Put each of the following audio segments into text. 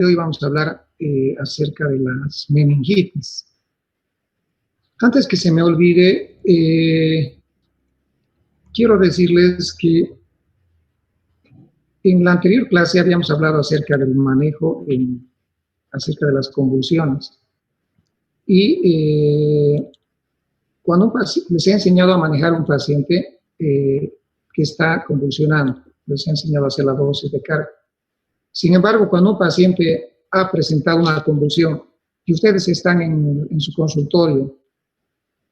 Hoy vamos a hablar acerca de las meningitis. Antes que se me olvide, quiero decirles que en la anterior clase habíamos hablado acerca del manejo, acerca de las convulsiones. Y cuando les he enseñado a manejar a un paciente que está convulsionando, les he enseñado a hacer la dosis de carga. Sin embargo, cuando un paciente ha presentado una convulsión y ustedes están en su consultorio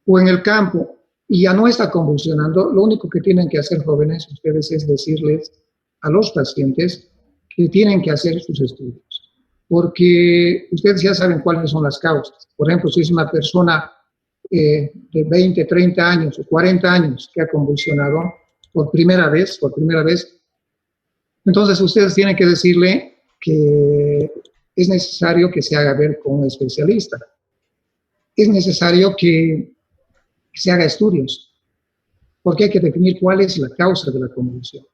o en el campo y ya no está convulsionando, lo único que tienen que hacer, jóvenes, ustedes, es decirles a los pacientes que tienen que hacer sus estudios. Porque ustedes ya saben cuáles son las causas. Por ejemplo, si es una persona de 20, 30 años o 40 años que ha convulsionado por primera vez, entonces ustedes tienen que decirle que es necesario que se haga ver con un especialista. Es necesario que se haga estudios, porque hay que definir cuál es la causa de la convulsión.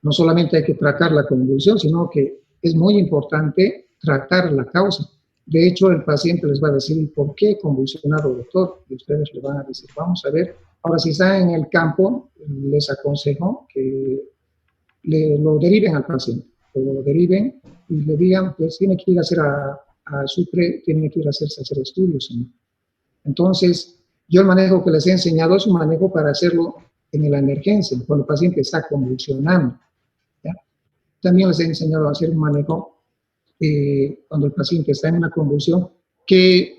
No solamente hay que tratar la convulsión, sino que es muy importante tratar la causa. De hecho, el paciente les va a decir, ¿por qué he convulsionado, doctor? Y ustedes le van a decir, vamos a ver. Ahora, si está en el campo, les aconsejo que lo deriven al paciente, lo deriven y le digan, pues tiene que ir a hacer a Sucre, tiene que ir a hacer estudios. Entonces, yo el manejo que les he enseñado es un manejo para hacerlo en la emergencia, cuando el paciente está convulsionando. ¿Ya? También les he enseñado a hacer un manejo cuando el paciente está en una convulsión, qué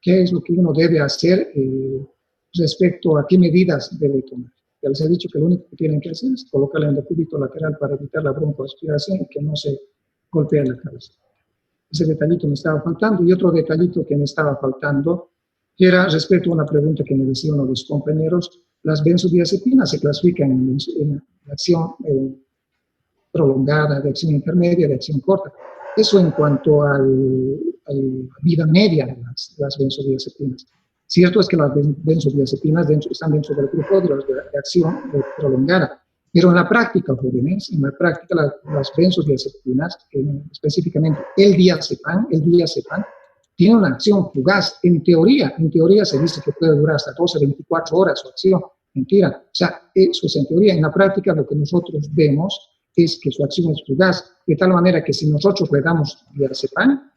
es lo que uno debe hacer respecto a qué medidas debe tomar. Ya les he dicho que lo único que tienen que hacer es colocarle en el decúbito lateral para evitar la broncoaspiración y que no se golpee la cabeza. Ese detallito me estaba faltando. Y otro detallito que me estaba faltando era respecto a una pregunta que me decía uno de los compañeros. Las benzodiazepinas se clasifican en acción prolongada, de acción intermedia, de acción corta. Eso en cuanto a la vida media de las benzodiazepinas. Cierto es que las benzodiazepinas están dentro del grupo de acción prolongada, pero en la práctica, jóvenes, en la práctica las benzodiazepinas, específicamente el diazepam, tiene una acción fugaz. En teoría se dice que puede durar hasta 12, 24 horas su acción. Mentira. O sea, eso es en teoría. En la práctica lo que nosotros vemos es que su acción es fugaz, de tal manera que si nosotros le damos diazepam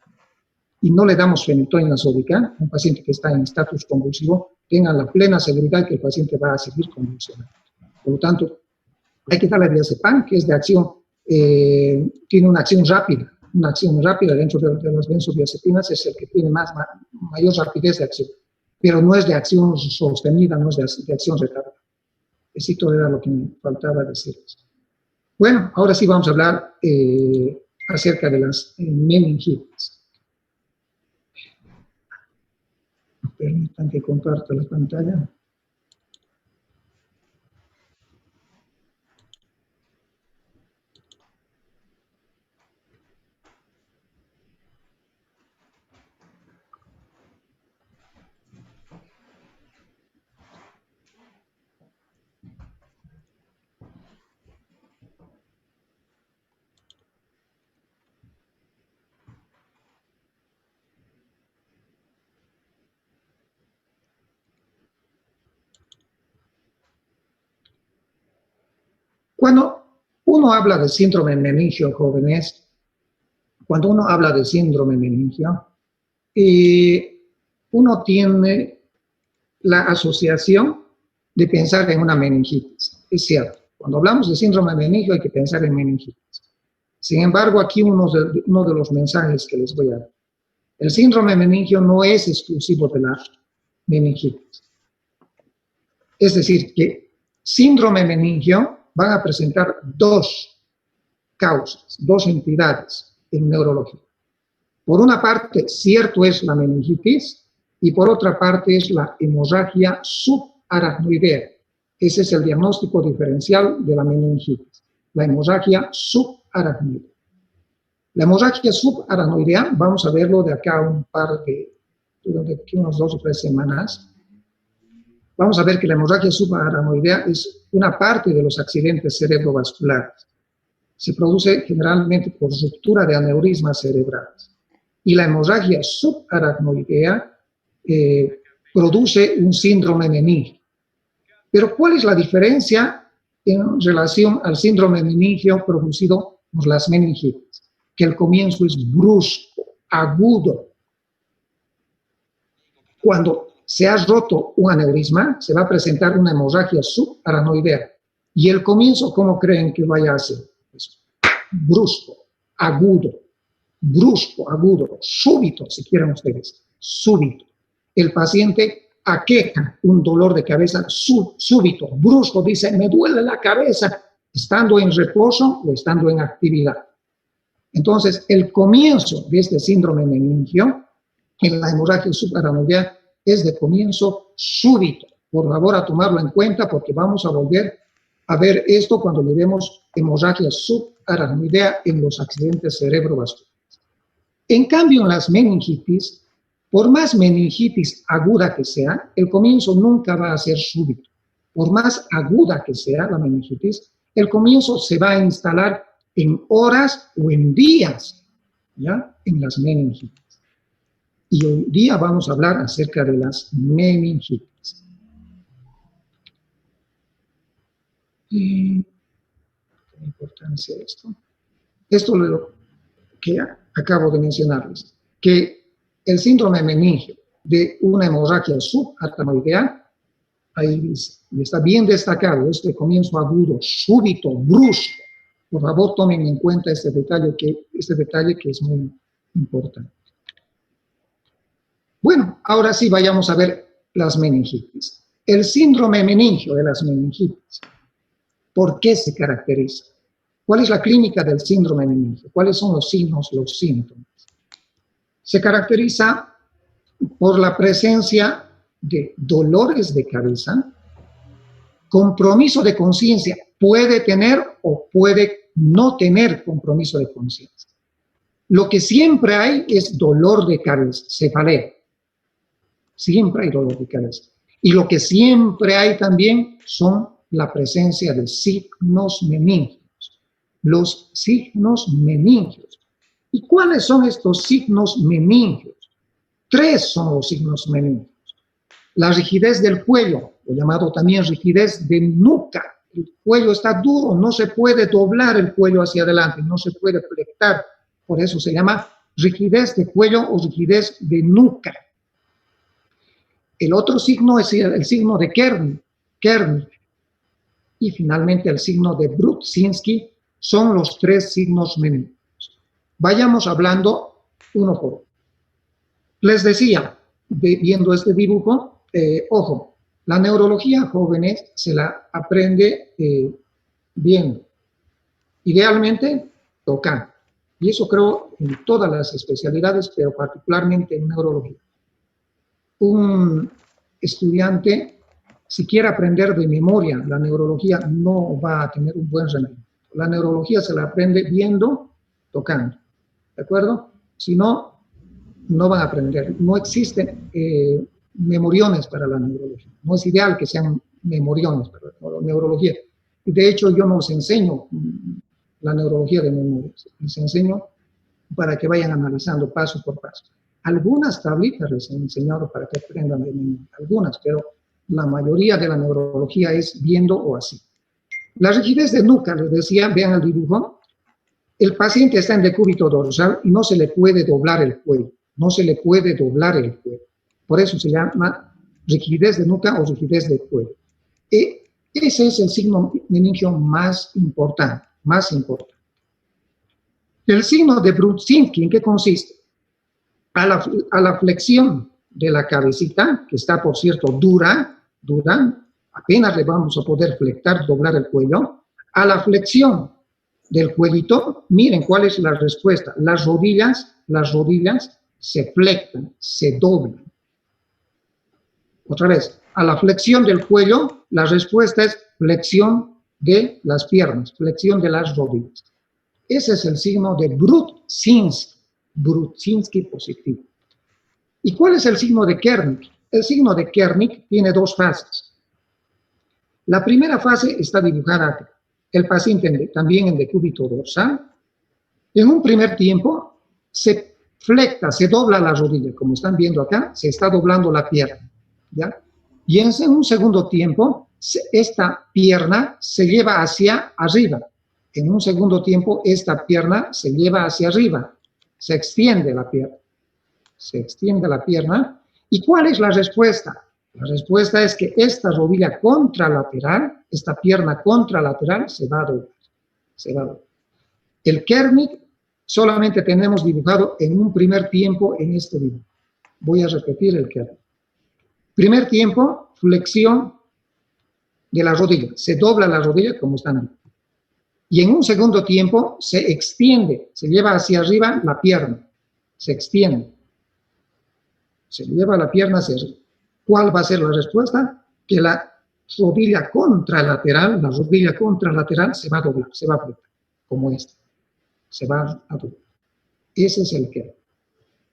y no le damos fenitoína sódica, un paciente que está en estatus convulsivo, tenga la plena seguridad que el paciente va a seguir convulsionando. Por lo tanto, hay que darle diazepam, que es de acción, tiene una acción rápida dentro de las benzodiazepinas, es el que tiene mayor rapidez de acción, pero no es de acción sostenida, no es de acción retardada. Eso era lo que me faltaba decirles. Bueno, ahora sí vamos a hablar acerca de las meningitis. Permitan que comparta la pantalla. Cuando uno habla de síndrome meningio, jóvenes, uno tiene la asociación de pensar en una meningitis. Es cierto, cuando hablamos de síndrome meningio hay que pensar en meningitis. Sin embargo, aquí uno de los mensajes que les voy a dar. El síndrome meningio no es exclusivo de la meningitis. Es decir, que síndrome meningio van a presentar dos causas, dos entidades en neurología. Por una parte, cierto es la meningitis, y por otra parte es la hemorragia subaracnoidea. Ese es el diagnóstico diferencial de la meningitis, la hemorragia subaracnoidea. La hemorragia subaracnoidea, vamos a verlo de acá durante unas 2 o 3 semanas. Vamos a ver que la hemorragia subaracnoidea es una parte de los accidentes cerebrovasculares. se produce generalmente por ruptura de aneurismas cerebrales. Y la hemorragia subaracnoidea produce un síndrome meningio. Pero ¿cuál es la diferencia en relación al síndrome meningio producido por las meningitis? Que el comienzo es brusco, agudo. Cuando se ha roto un aneurisma, se va a presentar una hemorragia subaracnoidea. Y el comienzo, ¿cómo creen que vaya a ser? Pues, brusco, agudo, súbito, si quieren ustedes, súbito. El paciente aqueja un dolor de cabeza súbito, brusco, dice, me duele la cabeza, estando en reposo o estando en actividad. Entonces, el comienzo de este síndrome meningio en la hemorragia subaracnoidea es de comienzo súbito. Por favor, a tomarlo en cuenta porque vamos a volver a ver esto cuando le vemos hemorragia subaracnoidea en los accidentes cerebrovasculares. En cambio, en las meningitis, por más meningitis aguda que sea, el comienzo nunca va a ser súbito. Por más aguda que sea la meningitis, el comienzo se va a instalar en horas o en días, ¿ya? En las meningitis. Y hoy día vamos a hablar acerca de las meningitis. ¿Qué importancia es esto? Esto es lo que acabo de mencionarles, que el síndrome meningio de una hemorragia subaracnoidea, ahí está bien destacado, este comienzo agudo, súbito, brusco. Por favor, tomen en cuenta este detalle que es muy importante. Bueno, ahora sí vayamos a ver las meningitis. El síndrome meningio de las meningitis, ¿por qué se caracteriza? ¿Cuál es la clínica del síndrome meningio? ¿Cuáles son los signos, los síntomas? Se caracteriza por la presencia de dolores de cabeza, compromiso de conciencia, puede tener o puede no tener compromiso de conciencia. Lo que siempre hay es dolor de cabeza, cefalea. Siempre hay dolor de cabeza. Y lo que siempre hay también son la presencia de signos meningios. Los signos meningios. ¿Y cuáles son estos signos meningios? 3 son los signos meningios. La rigidez del cuello, o llamado también rigidez de nuca. El cuello está duro, no se puede doblar el cuello hacia adelante, no se puede flectar. Por eso se llama rigidez de cuello o rigidez de nuca. El otro signo es el signo de Kernig. Y finalmente el signo de Brudzinski son los 3 signos meningios. Vayamos hablando uno por uno. Les decía, viendo este dibujo, ojo, la neurología jóvenes se la aprende viendo, idealmente tocando. Y eso creo en todas las especialidades, pero particularmente en neurología. Un estudiante, si quiere aprender de memoria la neurología, no va a tener un buen rendimiento. La neurología se la aprende viendo, tocando. ¿De acuerdo? Si no, no van a aprender. No existen memoriones para la neurología. No es ideal que sean memoriones para la neurología. Y de hecho, yo no les enseño la neurología de memoria. Les enseño para que vayan analizando paso por paso. Algunas tablitas les he enseñado para que aprendan de memoria. Algunas, pero la mayoría de la neurología es viendo o así. La rigidez de nuca, les decía, vean el dibujo. El paciente está en decúbito dorsal y no se le puede doblar el cuello. No se le puede doblar el cuello. Por eso se llama rigidez de nuca o rigidez de cuello. Ese es el signo meningio más importante, El signo de Brudzinski, ¿en qué consiste? A la flexión de la cabecita, que está, por cierto, dura, apenas le vamos a poder flectar, doblar el cuello. A la flexión del cuellito, miren cuál es la respuesta. Las rodillas se flectan, se doblan. Otra vez, a la flexión del cuello, la respuesta es flexión de las piernas, flexión de las rodillas. Ese es el signo de Brudzinski positivo. ¿Y cuál es el signo de Kernig? El signo de Kernig tiene 2 fases. La primera fase está dibujada acá. el paciente también en decúbito dorsal. En un primer tiempo se flecta, se dobla la rodilla, como están viendo acá, se está doblando la pierna, ¿ya? Y en un segundo tiempo, esta pierna se lleva hacia arriba. En un segundo tiempo, esta pierna se lleva hacia arriba, se extiende la pierna. Se extiende la pierna. ¿Y cuál es la respuesta? La respuesta es que esta rodilla contralateral, esta pierna contralateral, se va a doblar. Se va a doblar. El Kermit solamente tenemos dibujado en un primer tiempo en este dibujo. Voy a repetir el Kermit. Primer tiempo, flexión de la rodilla. Se dobla la rodilla como están viendo. Y en un segundo tiempo se extiende, se lleva hacia arriba la pierna. Se extiende. Se lleva la pierna hacia arriba. ¿Cuál va a ser la respuesta? Que la rodilla contralateral se va a doblar, se va a doblar, como esta. Se va a doblar. Ese es el que.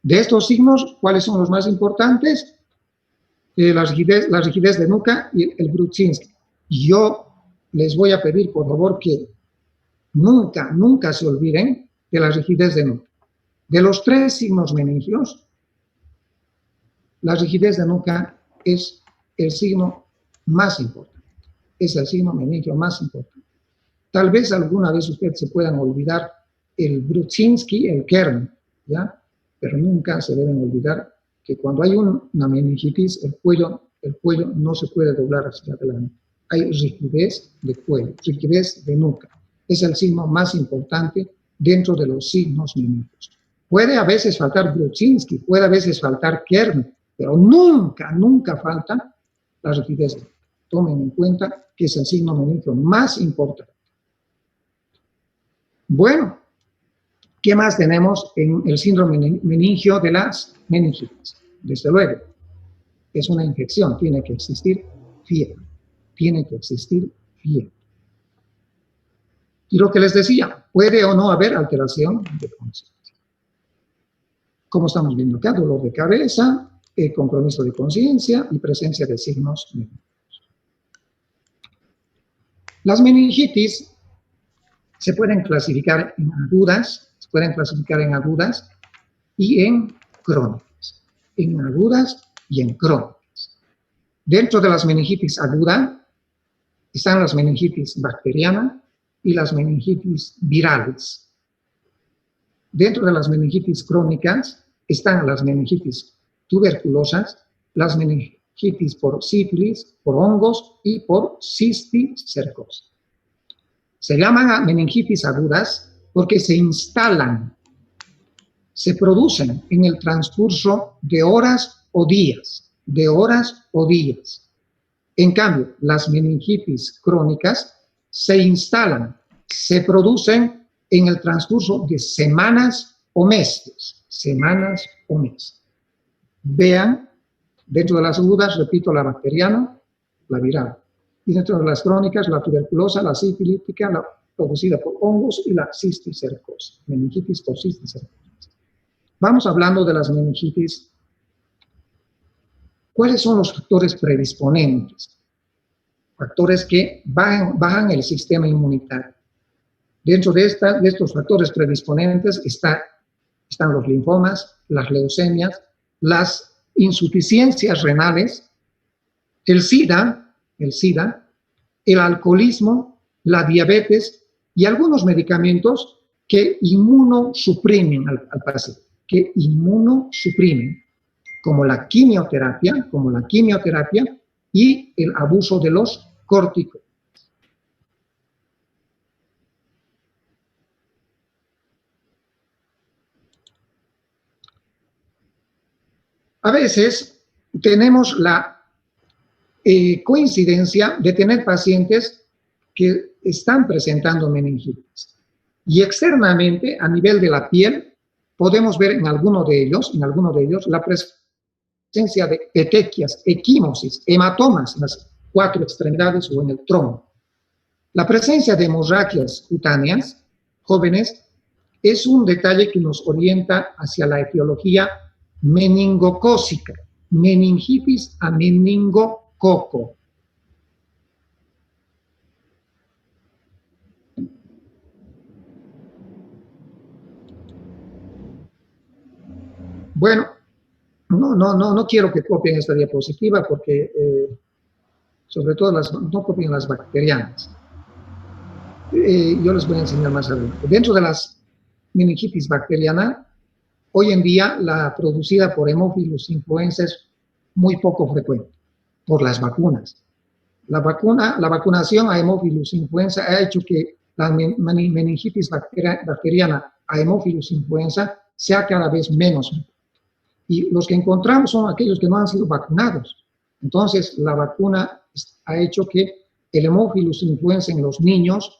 De estos signos, ¿cuáles son los más importantes? La rigidez de nuca y el Brudzinski. Yo les voy a pedir, por favor, que nunca se olviden de la rigidez de nuca. De los 3 signos meningios, la rigidez de nuca es el signo más importante. Es el signo meningio más importante. Tal vez alguna vez ustedes se puedan olvidar el Brudzinski, el Kern, ¿ya? Pero nunca se deben olvidar que cuando hay una meningitis, el cuello no se puede doblar hacia adelante. Hay rigidez de cuello, rigidez de nuca. Es el signo más importante dentro de los signos meningios. Puede a veces faltar Brudzinski, puede a veces faltar Kern, pero nunca falta la rigidez de nuca. Tomen en cuenta que es el signo meningio más importante. Bueno, ¿qué más tenemos en el síndrome meningio de las meningitis? Desde luego, es una infección, tiene que existir fiebre. Tiene que existir fiebre. Y lo que les decía, puede o no haber alteración de conciencia. Como estamos viendo acá, dolor de cabeza, compromiso de conciencia y presencia de signos meningios. Las meningitis se pueden clasificar en agudas, y en crónicas. En agudas y en crónicas. Dentro de las meningitis agudas están las meningitis bacterianas y las meningitis virales. Dentro de las meningitis crónicas están las meningitis tuberculosas, las meningitis por sífilis, por hongos y por cisticercosis. Se llaman meningitis agudas porque se instalan, se producen en el transcurso de horas o días, En cambio, las meningitis crónicas se instalan, se producen en el transcurso de semanas o meses. Vean, dentro de las agudas, repito, la bacteriana, la viral. Y dentro de las crónicas, la tuberculosa, la sifilítica, la producida por hongos y la cisticercosis, meningitis por cisticercosis. Vamos hablando de las meningitis. ¿Cuáles son los factores predisponentes? Factores que bajan el sistema inmunitario. Dentro de estos factores predisponentes están los linfomas, las leucemias, las insuficiencias renales, el SIDA, el alcoholismo, la diabetes y algunos medicamentos que inmunosuprimen al paciente, como la quimioterapia y el abuso de los corticoides. A veces tenemos la coincidencia de tener pacientes que están presentando meningitis. Y externamente, a nivel de la piel, podemos ver en alguno de ellos la presencia de petequias, equimosis, hematomas en las 4 extremidades o en el tronco. La presencia de hemorragias cutáneas jóvenes es un detalle que nos orienta hacia la etiología meningocócica, meningitis a meningococo. Bueno, no quiero que copien esta diapositiva porque, sobre todo, no copien las bacterianas. Yo les voy a enseñar más adelante. Dentro de las meningitis bacteriana, hoy en día la producida por Haemophilus influenza es muy poco frecuente por las vacunas. La vacunación a Haemophilus influenza ha hecho que la meningitis bacteriana a Haemophilus influenza sea cada vez menos. Y los que encontramos son aquellos que no han sido vacunados. Entonces, la vacuna ha hecho que el Haemophilus influenza en los niños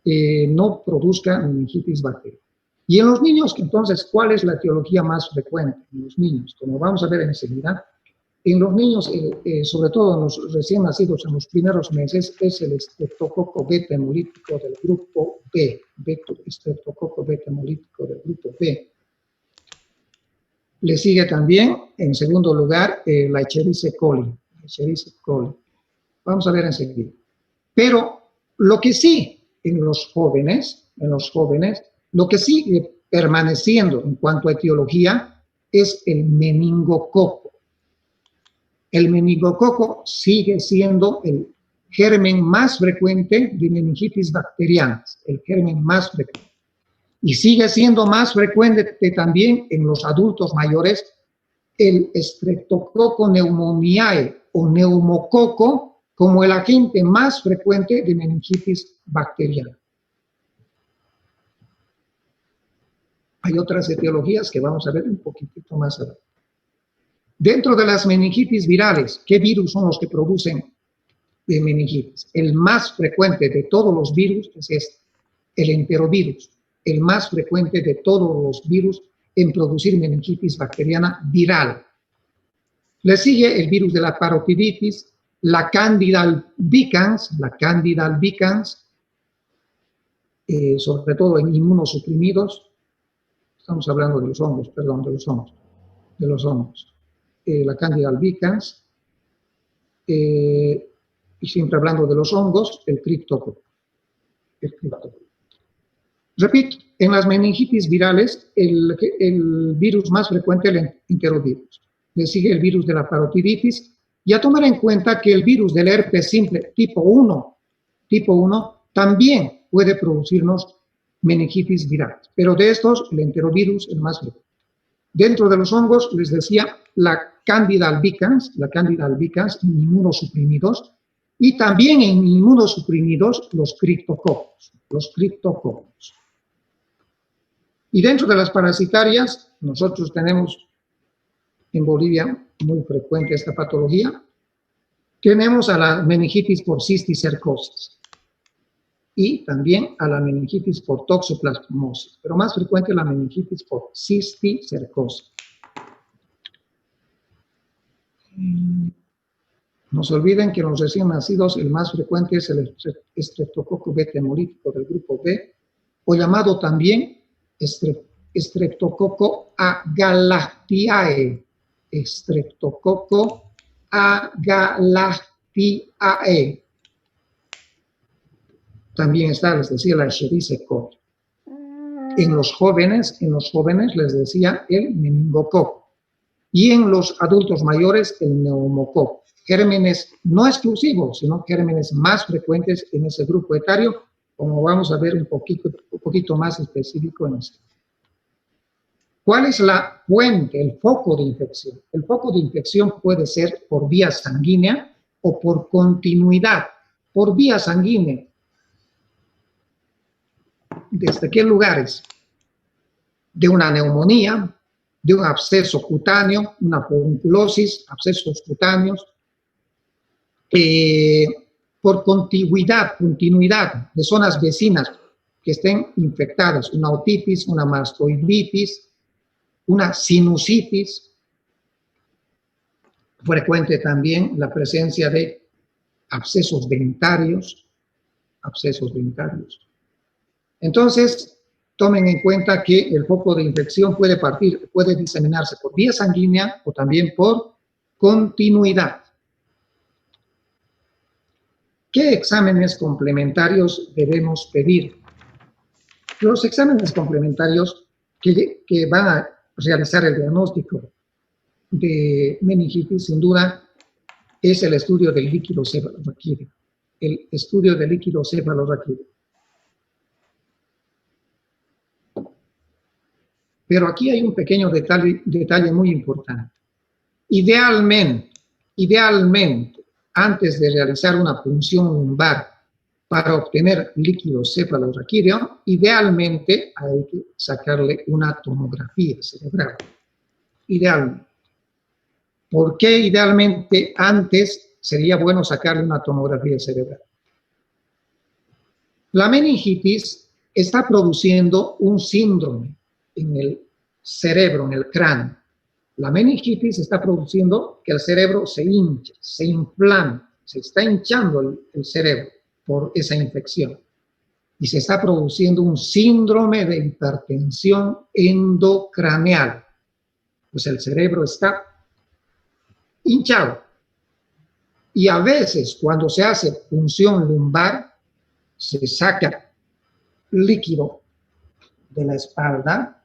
no produzca meningitis bacteriana. Y en los niños, entonces, ¿cuál es la etiología más frecuente en los niños? Como vamos a ver enseguida, en los niños, sobre todo en los recién nacidos, en los primeros meses, es el estreptococo beta hemolítico del grupo B, estreptococo beta hemolítico del grupo B. Le sigue también, en segundo lugar, la Escherichia coli. Vamos a ver enseguida. Pero lo que sí, en los jóvenes, lo que sigue permaneciendo en cuanto a etiología es el meningococo. El meningococo sigue siendo el germen más frecuente de meningitis bacterianas, el germen más frecuente. Y sigue siendo más frecuente también en los adultos mayores el Streptococcus pneumoniae o neumococo como el agente más frecuente de meningitis bacteriana. Hay otras etiologías que vamos a ver un poquitito más adelante. Dentro de las meningitis virales, ¿qué virus son los que producen meningitis? El más frecuente de todos los virus es este, el enterovirus, el más frecuente de todos los virus en producir meningitis bacteriana viral. Le sigue el virus de la parotiditis, la Candida albicans, sobre todo en inmunosuprimidos. Estamos hablando de los hongos, perdón, de los hongos. La Candida albicans, y siempre hablando de los hongos, el criptococo. Repito, en las meningitis virales, el virus más frecuente es el enterovirus. Le sigue el virus de la parotiditis, y a tomar en cuenta que el virus del herpes simple tipo 1 también puede producirnos meningitis virales, pero de estos, el enterovirus es el más frecuente. Dentro de los hongos, les decía, la Candida albicans en inmunosuprimidos, y también en inmunosuprimidos los criptococos. Y dentro de las parasitarias, nosotros tenemos en Bolivia muy frecuente esta patología. Tenemos a la meningitis por cisticercosis y también a la meningitis por toxoplasmosis, pero más frecuente la meningitis por cisticercosis. No se olviden que en los recién nacidos el más frecuente es el Streptococcus beta hemolítico del grupo B, o llamado también Streptococcus agalactiae. Streptococcus agalactiae. También está, les decía, la Escherichia coli. En los jóvenes, les decía, el meningococo. Y en los adultos mayores, el neumococo. Gérmenes no exclusivos, sino gérmenes más frecuentes en ese grupo etario, como vamos a ver un poquito más específico en este. ¿Cuál es la fuente, el foco de infección? El foco de infección puede ser por vía sanguínea o por continuidad. Por vía sanguínea. ¿Desde qué lugares? De una neumonía, de un absceso cutáneo, una furunculosis, abscesos cutáneos, por continuidad de zonas vecinas que estén infectadas, una otitis, una mastoiditis, una sinusitis. Frecuente también la presencia de abscesos dentarios. Entonces, tomen en cuenta que el foco de infección puede diseminarse por vía sanguínea o también por continuidad. ¿Qué exámenes complementarios debemos pedir? Los exámenes complementarios que van a realizar el diagnóstico de meningitis, sin duda, es el estudio del líquido cefalorraquídeo. El estudio del líquido cefalorraquídeo. Pero aquí hay un pequeño detalle muy importante. Idealmente, antes de realizar una punción lumbar para obtener líquido cefalorraquídeo, idealmente hay que sacarle una tomografía cerebral. Idealmente. ¿Por qué idealmente antes sería bueno sacarle una tomografía cerebral? La meningitis está produciendo un síndrome en el cerebro, en el cráneo. La meningitis está produciendo que el cerebro se hinche, se inflama, se está hinchando el cerebro por esa infección. Y se está produciendo un síndrome de hipertensión endocraneal. Pues el cerebro está hinchado. Y a veces, cuando se hace punción lumbar, se saca líquido de la espalda.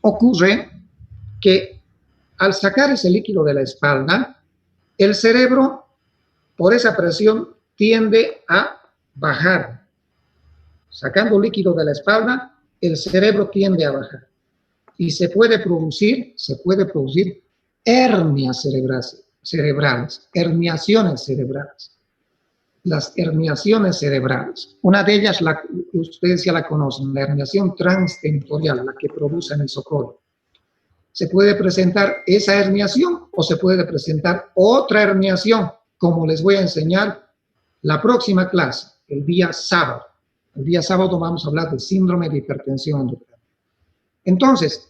Ocurre que al sacar ese líquido de la espalda, el cerebro, por esa presión, tiende a bajar. Sacando líquido de la espalda, el cerebro tiende a bajar. Y se puede producir hernias cerebrales, herniaciones cerebrales. Las herniaciones cerebrales. Una de ellas, ustedes ya la conocen, la herniación transtentorial, la que produce anisocorio. Se puede presentar esa herniación o se puede presentar otra herniación, como les voy a enseñar la próxima clase, el día sábado. El día sábado vamos a hablar del síndrome de hipertensión endocrinal. Entonces,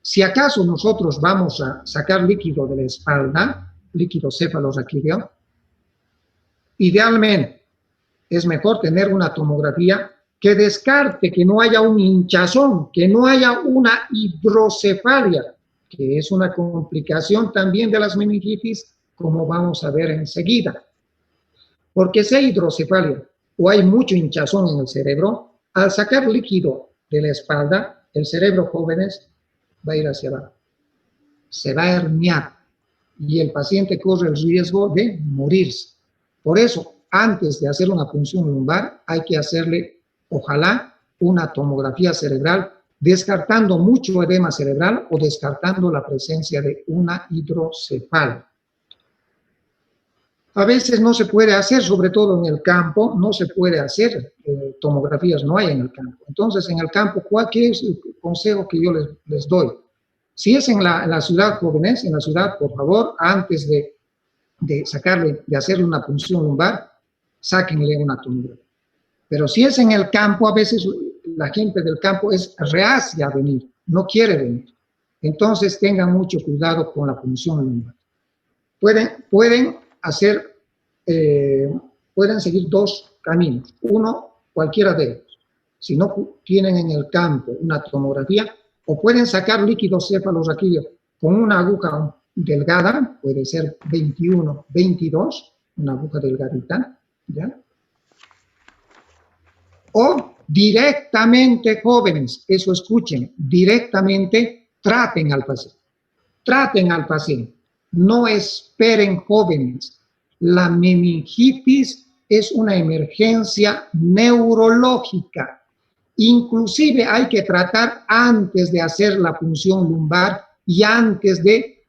si acaso nosotros vamos a sacar líquido de la espalda, líquido cefalorraquídeo, idealmente es mejor tener una tomografía que descarte que no haya un hinchazón, que no haya una hidrocefalia, que es una complicación también de las meningitis, como vamos a ver enseguida. Porque si hay hidrocefalia o hay mucho hinchazón en el cerebro, al sacar líquido de la espalda, el cerebro, jóvenes, va a ir hacia abajo. Se va a herniar y el paciente corre el riesgo de morirse. Por eso, antes de hacer una punción lumbar, hay que hacerle, ojalá, una tomografía cerebral, descartando mucho edema cerebral o descartando la presencia de una hidrocefalia. A veces no se puede hacer, sobre todo en el campo, no se puede hacer tomografías, no hay en el campo. Entonces, en el campo, ¿cuál es el consejo que yo les doy? Si es en la ciudad, jóvenes, en la ciudad, por favor, antes de hacerle una punción lumbar, sáquenle una tomografía. Pero si es en el campo, a veces la gente del campo es reacia a venir, no quiere venir. Entonces tengan mucho cuidado con la punción lumbar. Pueden seguir dos caminos, cualquiera de ellos. Si no tienen en el campo una tomografía, o pueden sacar líquido cefalorraquídeo con una aguja delgada, puede ser 21, 22, una aguja delgadita, ¿ya? O directamente, jóvenes, eso escuchen, directamente traten al paciente. Traten al paciente. No esperen, jóvenes. La meningitis es una emergencia neurológica. Inclusive hay que tratar antes de hacer la punción lumbar y antes de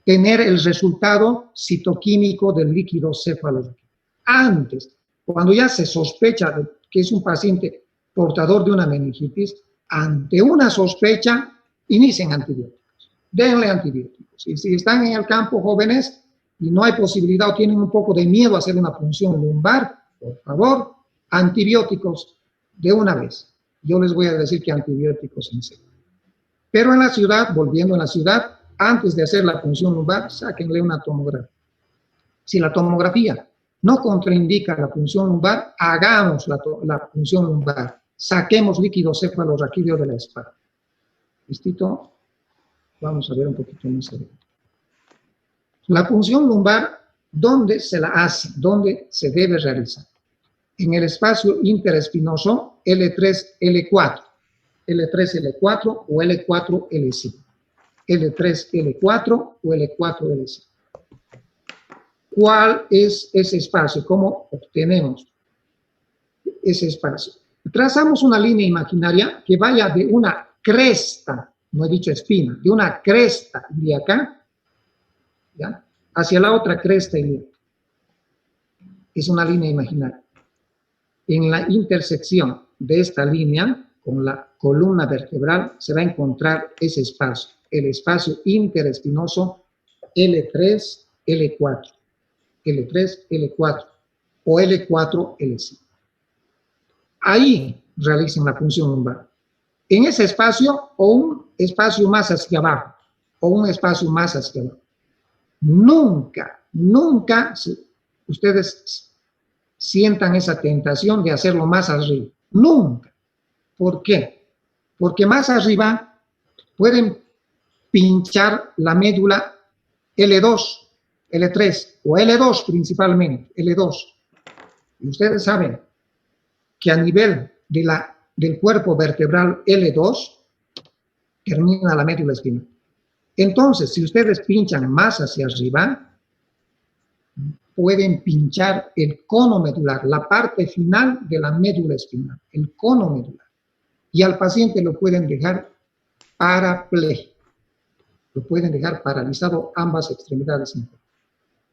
tener el resultado citoquímico del líquido cefalorraquídeo. Antes, cuando ya se sospecha que es un paciente portador de una meningitis, ante una sospecha, inicien antibióticos. Denle antibióticos. Y si están en el campo, jóvenes, y no hay posibilidad o tienen un poco de miedo a hacer una punción lumbar, por favor, antibióticos de una vez. Yo les voy a decir que antibióticos en serio. Pero en la ciudad, volviendo a la ciudad, antes de hacer la punción lumbar, sáquenle una tomografía. Si la tomografía no contraindica la punción lumbar, hagamos la punción lumbar. Saquemos líquido cefalorraquídeo de la espalda. ¿Listito? Vamos a ver un poquito más adelante. La punción lumbar, ¿dónde se la hace? ¿Dónde se debe realizar? En el espacio interespinoso L3, L4. L3, L4 o L4, L5. L3, L4 o L4, L5. ¿Cuál es ese espacio? ¿Cómo obtenemos ese espacio? Trazamos una línea imaginaria que vaya de una cresta, no he dicho espina, de una cresta ilíaca, ¿ya?, hacia la otra cresta ilíaca. Es una línea imaginaria. En la intersección de esta línea con la columna vertebral se va a encontrar ese espacio, el espacio interespinoso L3, L4, L3, L4 o L4, L5. Ahí realizan la punción lumbar. En ese espacio o un espacio más hacia abajo o un espacio más hacia abajo. Nunca, nunca ustedes sientan esa tentación de hacerlo más arriba. Nunca. ¿Por qué? Porque más arriba pueden pinchar la médula L2, L3 o L2 principalmente, L2. Y ustedes saben que a nivel del cuerpo vertebral L2 termina la médula espinal. Entonces, si ustedes pinchan más hacia arriba, pueden pinchar el cono medular, la parte final de la médula espinal, el cono medular. Y al paciente lo pueden dejar parapléjico, lo pueden dejar paralizado ambas extremidades.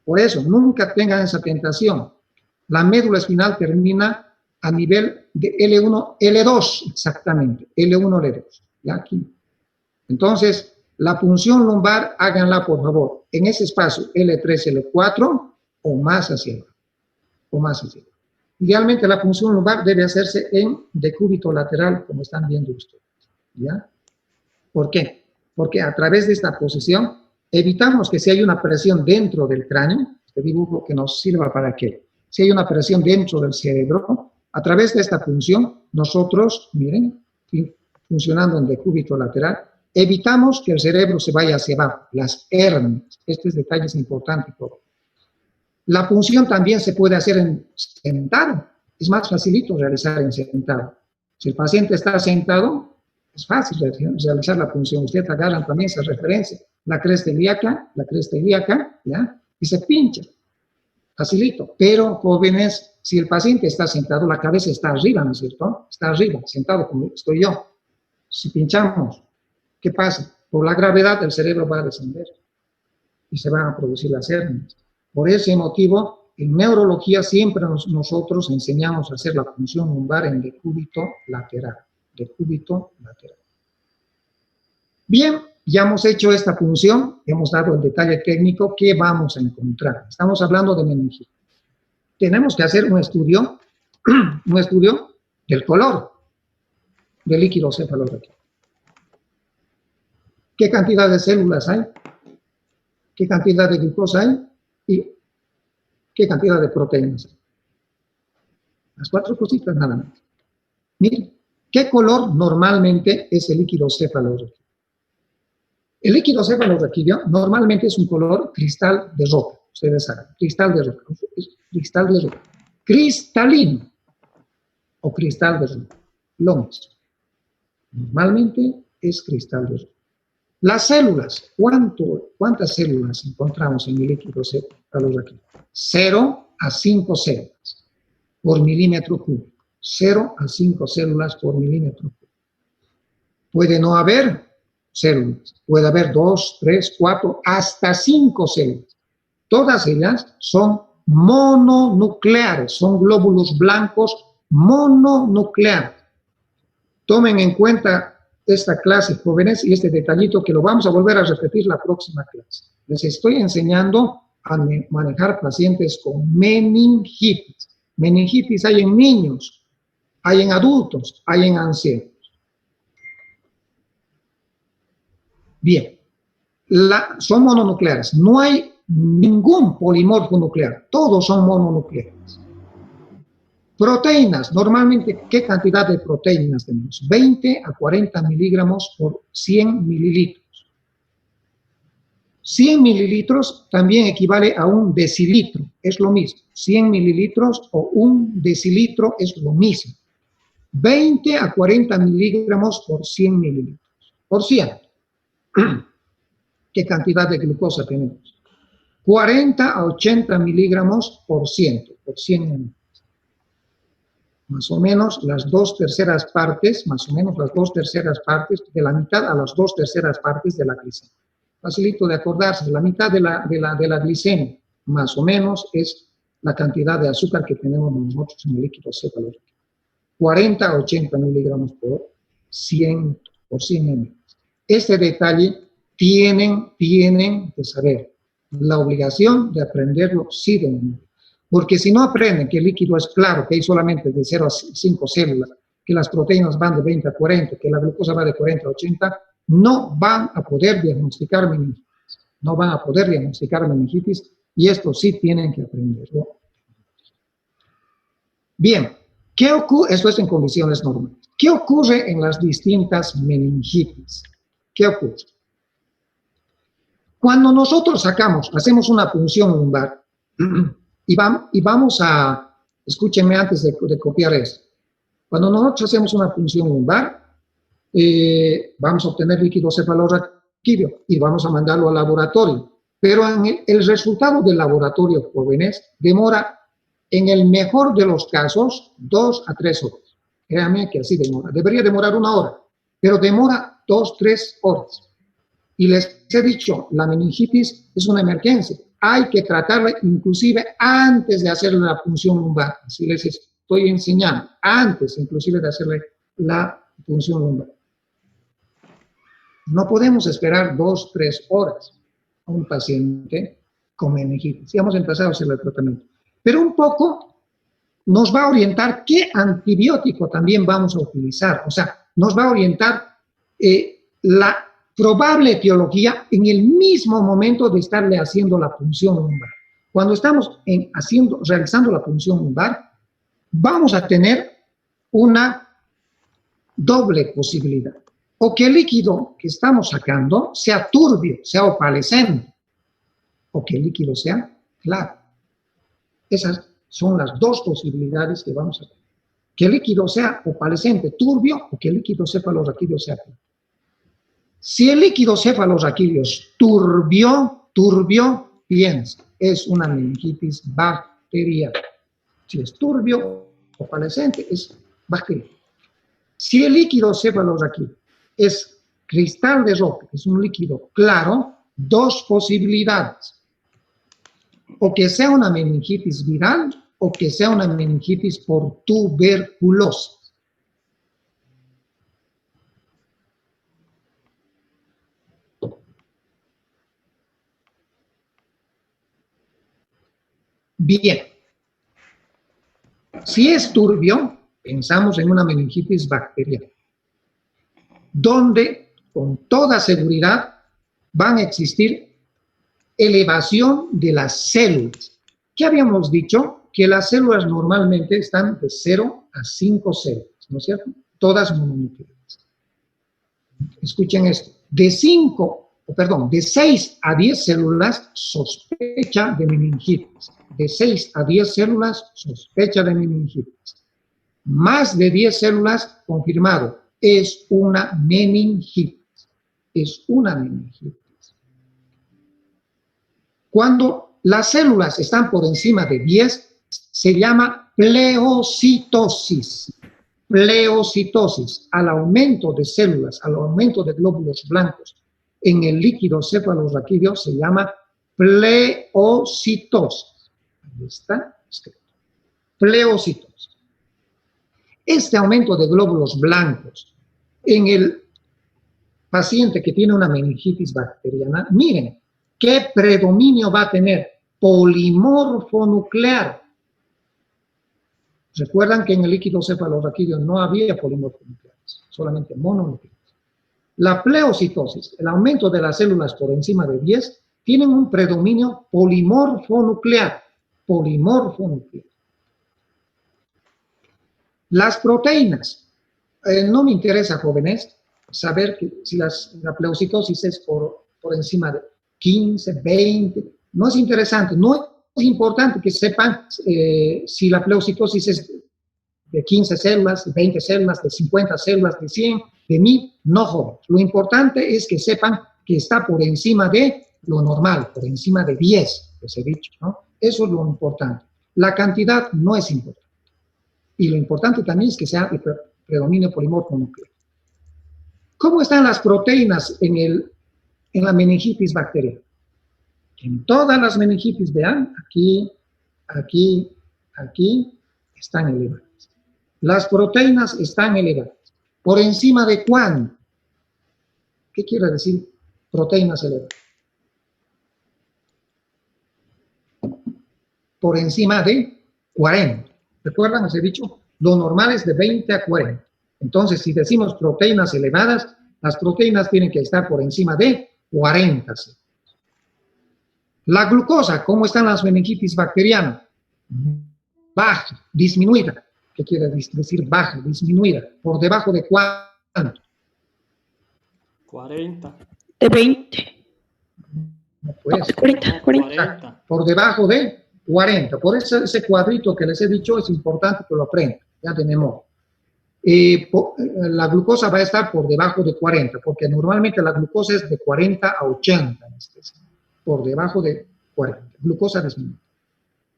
Por eso, nunca tengan esa tentación. La médula espinal termina a nivel de L1, L2, exactamente, L1, L2, ya aquí. Entonces, la punción lumbar, háganla por favor, en ese espacio L3, L4 o más hacia abajo, o más hacia abajo. Idealmente la punción lumbar debe hacerse en decúbito lateral, como están viendo ustedes, ¿ya? ¿Por qué? Porque a través de esta posición evitamos que si hay una presión dentro del cráneo, este dibujo que nos sirva para que, si hay una presión dentro del cerebro, a través de esta punción, nosotros, miren, funcionando en decúbito lateral, evitamos que el cerebro se vaya hacia abajo, las hernias. Este detalle es importante. La punción también se puede hacer en sentado. Es más facilito realizar en sentado. Si el paciente está sentado, es fácil realizar la punción. Ustedes agarran también esa referencia, la cresta ilíaca, ¿ya? Y se pincha. Facilito. Pero, jóvenes, si el paciente está sentado, la cabeza está arriba, ¿no es cierto? Está arriba, sentado como estoy yo. Si pinchamos, ¿qué pasa? Por la gravedad, el cerebro va a descender y se van a producir las hernias. Por ese motivo, en neurología siempre nosotros enseñamos a hacer la punción lumbar en decúbito lateral. Decúbito lateral. Bien, ya hemos hecho esta punción, hemos dado el detalle técnico. ¿Qué vamos a encontrar? Estamos hablando de meningitis. Tenemos que hacer un estudio del color del líquido cefalorraquídeo. ¿Qué cantidad de células hay? ¿Qué cantidad de glucosa hay? ¿Y qué cantidad de proteínas hay? Las 4 cositas nada más. Miren, ¿qué color normalmente es el líquido cefalorraquídeo? El líquido cefalorraquídeo normalmente es un color cristal de roca. Ustedes saben, cristal de roca. Cristal de roca. Cristalino o cristal de roca. Lo mismo. Normalmente es cristal de roca. Las células, ¿cuántas células encontramos en el líquido cefalorraquídeo? 0 a 5 células por milímetro cúbico. 0 a 5 células por milímetro cúbico. Puede no haber células, puede haber 2, 3, 4, hasta 5 células. Todas ellas son mononucleares, son glóbulos blancos mononucleares. Tomen en cuenta esta clase, jóvenes, y este detallito que lo vamos a volver a repetir la próxima clase. Les estoy enseñando a manejar pacientes con meningitis. Meningitis hay en niños, hay en adultos, hay en ancianos. Bien, son mononucleares. No hay ningún polimorfo nuclear. Todos son mononucleares. Proteínas. Normalmente, ¿qué cantidad de proteínas tenemos? 20 a 40 miligramos por 100 mililitros. 100 mililitros también equivale a un decilitro. Es lo mismo. 100 mililitros o un decilitro es lo mismo. 20 a 40 miligramos por 100 mililitros. Por 100. ¿Qué cantidad de glucosa tenemos? 40 a 80 miligramos por 100 mililitros. Más o menos las 2/3 partes, más o menos las 2/3 partes, de la mitad a las 2/3 partes de la glicemia. Facilito de acordarse, la mitad de la glicemia, más o menos, es la cantidad de azúcar que tenemos nosotros en el líquido cefalorraquídeo. 40 a 80 miligramos por 100 ml. Este detalle tienen que saber. La obligación de aprenderlo sí de memoria. Porque si no aprenden que el líquido es claro, que hay solamente de 0 a 5 células, que las proteínas van de 20 a 40, que la glucosa va de 40 a 80, no van a poder diagnosticar meningitis. No van a poder diagnosticar meningitis y esto sí tienen que aprenderlo. Bien, ¿qué ocurre? Esto es en condiciones normales. ¿Qué ocurre en las distintas meningitis? ¿Qué ocurre? Cuando nosotros hacemos una punción lumbar, y vamos a, escúchenme antes de copiar esto. Cuando nosotros hacemos una punción lumbar, vamos a obtener líquido cefalorraquídeo y vamos a mandarlo al laboratorio. Pero el resultado del laboratorio, jóvenes, demora, en el mejor de los casos, 2 a 3 horas. Créanme que así demora. Debería demorar 1 hora, pero demora 2 a 3 horas. Y les he dicho, la meningitis es una emergencia. Hay que tratarla inclusive antes de hacerle la punción lumbar. Así les estoy enseñando, antes inclusive de hacerle la punción lumbar. No podemos esperar 2 a 3 horas a un paciente con meningitis. Ya hemos empezado a hacer el tratamiento. Pero un poco nos va a orientar qué antibiótico también vamos a utilizar. O sea, nos va a orientar la probable etiología en el mismo momento de estarle haciendo la punción lumbar. Cuando estamos realizando la punción lumbar, vamos a tener una doble posibilidad. O que el líquido que estamos sacando sea turbio, sea opalescente, o que el líquido sea claro. Esas son las dos posibilidades que vamos a tener. Que el líquido sea opalescente, turbio, o que el líquido cefalorraquídeo sea claro. Si el líquido cefalorraquídeo es turbio, piensa, es una meningitis bacteriana. Si es turbio, opalescente, es bacteriana. Si el líquido cefalorraquídeo es cristal de roca, es un líquido claro, dos posibilidades. O que sea una meningitis viral, o que sea una meningitis por tuberculosis. Bien, si es turbio, pensamos en una meningitis bacteriana, donde con toda seguridad van a existir elevación de las células. ¿Qué habíamos dicho? Que las células normalmente están de 0 a 5 células, ¿no es cierto? Todas mononucleadas. Escuchen esto, de 6 a 10 células, sospecha de meningitis. De 6 a 10 células, sospecha de meningitis. Más de 10 células, confirmado, es una meningitis. Es una meningitis. Cuando las células están por encima de 10, se llama pleocitosis. Pleocitosis, al aumento de células, al aumento de glóbulos blancos en el líquido cefalorraquídeo se llama pleocitosis. Ahí está escrito. Pleocitosis. Este aumento de glóbulos blancos en el paciente que tiene una meningitis bacteriana, miren, ¿qué predominio va a tener? Polimorfonuclear. Recuerdan que en el líquido cefalorraquídeo no había polimorfonucleares, solamente mononucleares. La pleocitosis, el aumento de las células por encima de 10, tienen un predominio polimorfonuclear. Polimorfonuclear. Las proteínas. No me interesa, jóvenes, saber que si la pleocitosis es por encima de 15, 20, no es interesante, no es importante que sepan si la pleocitosis es de 15 células, de 20 células, de 50 células, de 100, de 1000, no joven. Lo importante es que sepan que está por encima de lo normal, por encima de 10, les he dicho, ¿no? Eso es lo importante. La cantidad no es importante. Y lo importante también es que sea de predominio polimorfo nuclear. ¿Cómo están las proteínas en la meningitis bacteriana? En todas las meningitis, vean, aquí, aquí, aquí, están elevadas. Las proteínas están elevadas. ¿Por encima de cuánto? ¿Qué quiere decir proteínas elevadas? Por encima de 40. ¿Recuerdan? Os he dicho, lo normal es de 20 a 40. Entonces, si decimos proteínas elevadas, las proteínas tienen que estar por encima de 40. La glucosa, ¿cómo están las meningitis bacterianas? Baja, disminuida. ¿Qué quiere decir baja, disminuida? ¿Por debajo de cuánto? 40. De 20. No, pues, 40. por debajo de 40. Por eso ese cuadrito que les he dicho es importante que lo aprendan. Ya tenemos. La glucosa va a estar por debajo de 40, porque normalmente la glucosa es de 40 a 80. Por debajo de 40. Glucosa disminuida.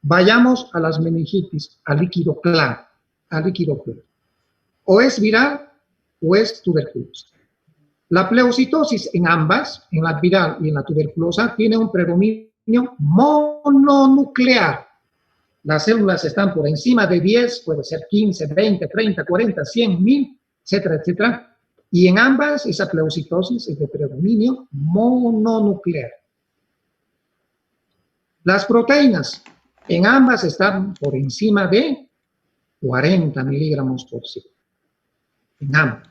Vayamos a las meningitis, a líquido claro. A líquido claro. O es viral o es tuberculosa. La pleocitosis en ambas, en la viral y en la tuberculosa, tiene un predominio mononuclear. Las células están por encima de 10, puede ser 15, 20, 30, 40, 100, 1000, etcétera, etcétera. Y en ambas, esa pleocitosis es de predominio mononuclear. Las proteínas, en ambas están por encima de 40 miligramos por ciclo. En ambas.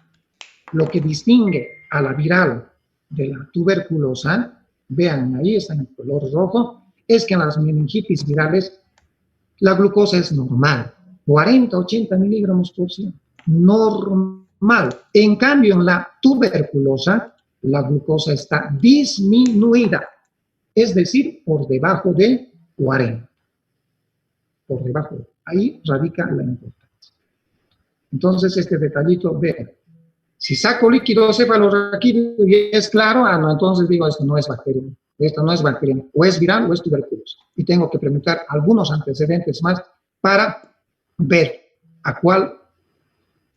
Lo que distingue a la viral de la tuberculosa, vean ahí, está en color rojo, es que en las meningitis virales la glucosa es normal, 40, 80 miligramos por ciclo. Normal. En cambio, en la tuberculosa, la glucosa está disminuida, es decir, por debajo de 40. Por debajo. Ahí radica la importancia. Entonces, este detallito, vean. Si saco líquido cefalorraquídeo y es claro, no, entonces digo, esto no es bacteriano. Esto no es bacteriano. O es viral o es tuberculosa. Y tengo que preguntar algunos antecedentes más para ver a cuál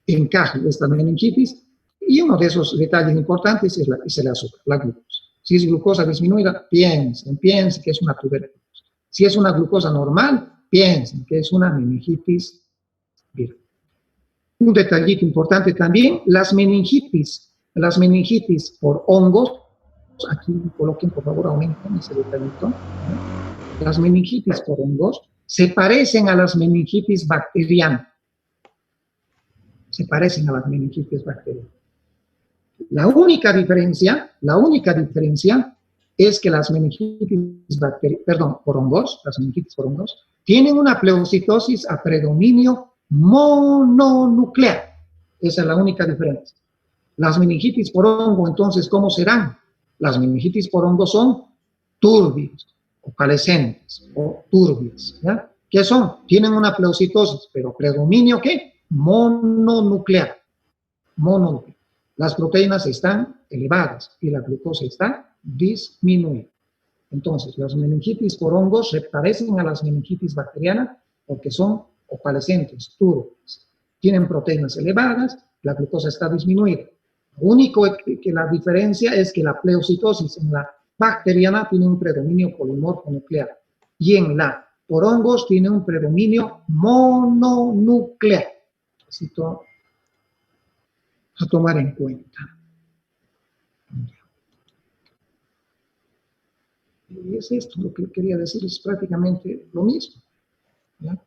encaja esta meningitis. Y uno de esos detalles importantes es el azúcar, la glucosa. Si es glucosa disminuida, piensen que es una tuberculosa. Si es una glucosa normal, piensen que es una meningitis viral. Un detallito importante también, las meningitis por hongos, aquí coloquen por favor, aumenten ese detallito. Las meningitis por hongos se parecen a las meningitis bacterianas. Se parecen a las meningitis bacterianas. La única diferencia es que las meningitis por hongos, tienen una pleocitosis a predominio mononuclear. Esa es la única diferencia. Las meningitis por hongo, entonces, ¿cómo serán? Las meningitis por hongo son turbias, o calescentes, o turbias, ¿ya? ¿Qué son? Tienen una pleocitosis, pero predominio, ¿qué? Mononuclear. Mononuclear. Las proteínas están elevadas y la glucosa está disminuida. Entonces, las meningitis por hongos se parecen a las meningitis bacterianas porque son opalescentes, turbias. Tienen proteínas elevadas, la glucosa está disminuida. Lo único que la diferencia es que la pleocitosis en la bacteriana tiene un predominio polimorfo nuclear y en la por hongos tiene un predominio mononuclear. Necesito a tomar en cuenta. Y es esto lo que quería decir, es prácticamente lo mismo, ¿ya?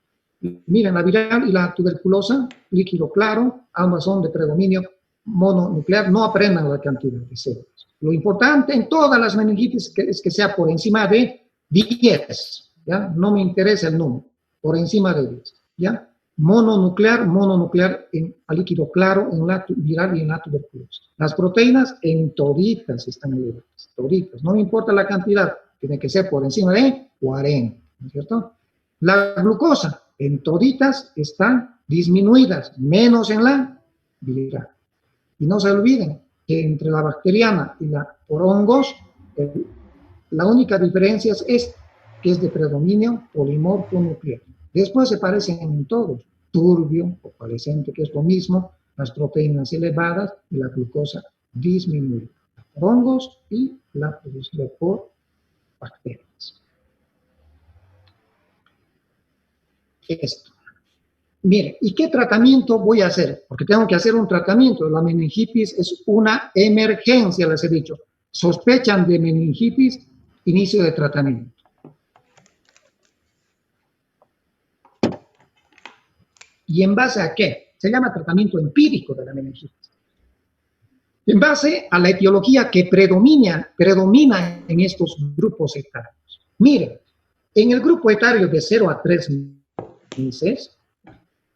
Miren, la viral y la tuberculosa, líquido claro, ambas son de predominio mononuclear, no aprendan la cantidad de células. Lo importante en todas las meningitis es que sea por encima de 10, ¿ya? No me interesa el número, por encima de 10, ¿ya? Mononuclear en líquido claro en la viral y en la tuberculosa. Las proteínas en toditas están elevadas, toditas, no me importa la cantidad, tiene que ser por encima de 40, ¿no es cierto? La glucosa en toditas están disminuidas, menos en la viral. Y no se olviden que entre la bacteriana y la por hongos, la única diferencia es que es de predominio polimorfo nuclear. Después se parecen en todos, turbio o coalescente, que es lo mismo, las proteínas elevadas y la glucosa disminuida. Por hongos y la producida por bacterias. Esto. Mire, ¿y qué tratamiento voy a hacer? Porque tengo que hacer un tratamiento. La meningitis es una emergencia, les he dicho. Sospechan de meningitis, inicio de tratamiento. ¿Y en base a qué? Se llama tratamiento empírico de la meningitis. En base a la etiología que predomina en estos grupos etarios. Miren, en el grupo etario de 0 a 3 meses,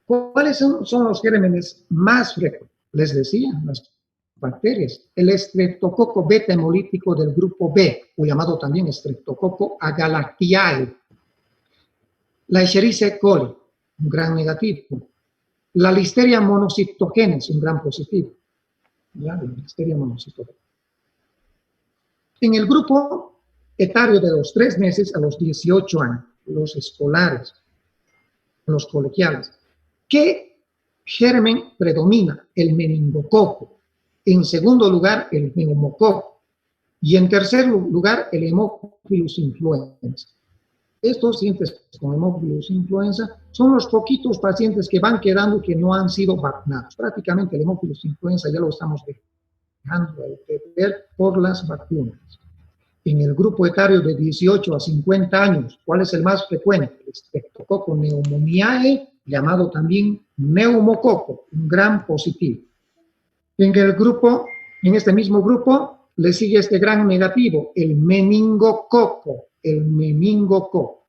¿cuáles son los gérmenes más frecuentes? Les decía, las bacterias. El estreptococo beta hemolítico del grupo B, o llamado también estreptococo agalactiae. La Escherichia coli, un gran negativo. La Listeria monocytogenes, un gran positivo. ¿Ya? La Listeria monocytogenes. En el grupo etario de los 3 meses a los 18 años, los escolares, los colegiales, ¿qué germen predomina? El meningococo. En segundo lugar, el neumococo. Y en tercer lugar, el Haemophilus influenza. Estos pacientes con Haemophilus influenza son los poquitos pacientes que van quedando que no han sido vacunados. Prácticamente el Haemophilus influenza ya lo estamos dejando de ver por las vacunas. En el grupo etario de 18 a 50 años, ¿cuál es el más frecuente? El Streptococcus pneumoniae, llamado también neumococo, un gran positivo. En este mismo grupo, le sigue este gran negativo, el meningococo,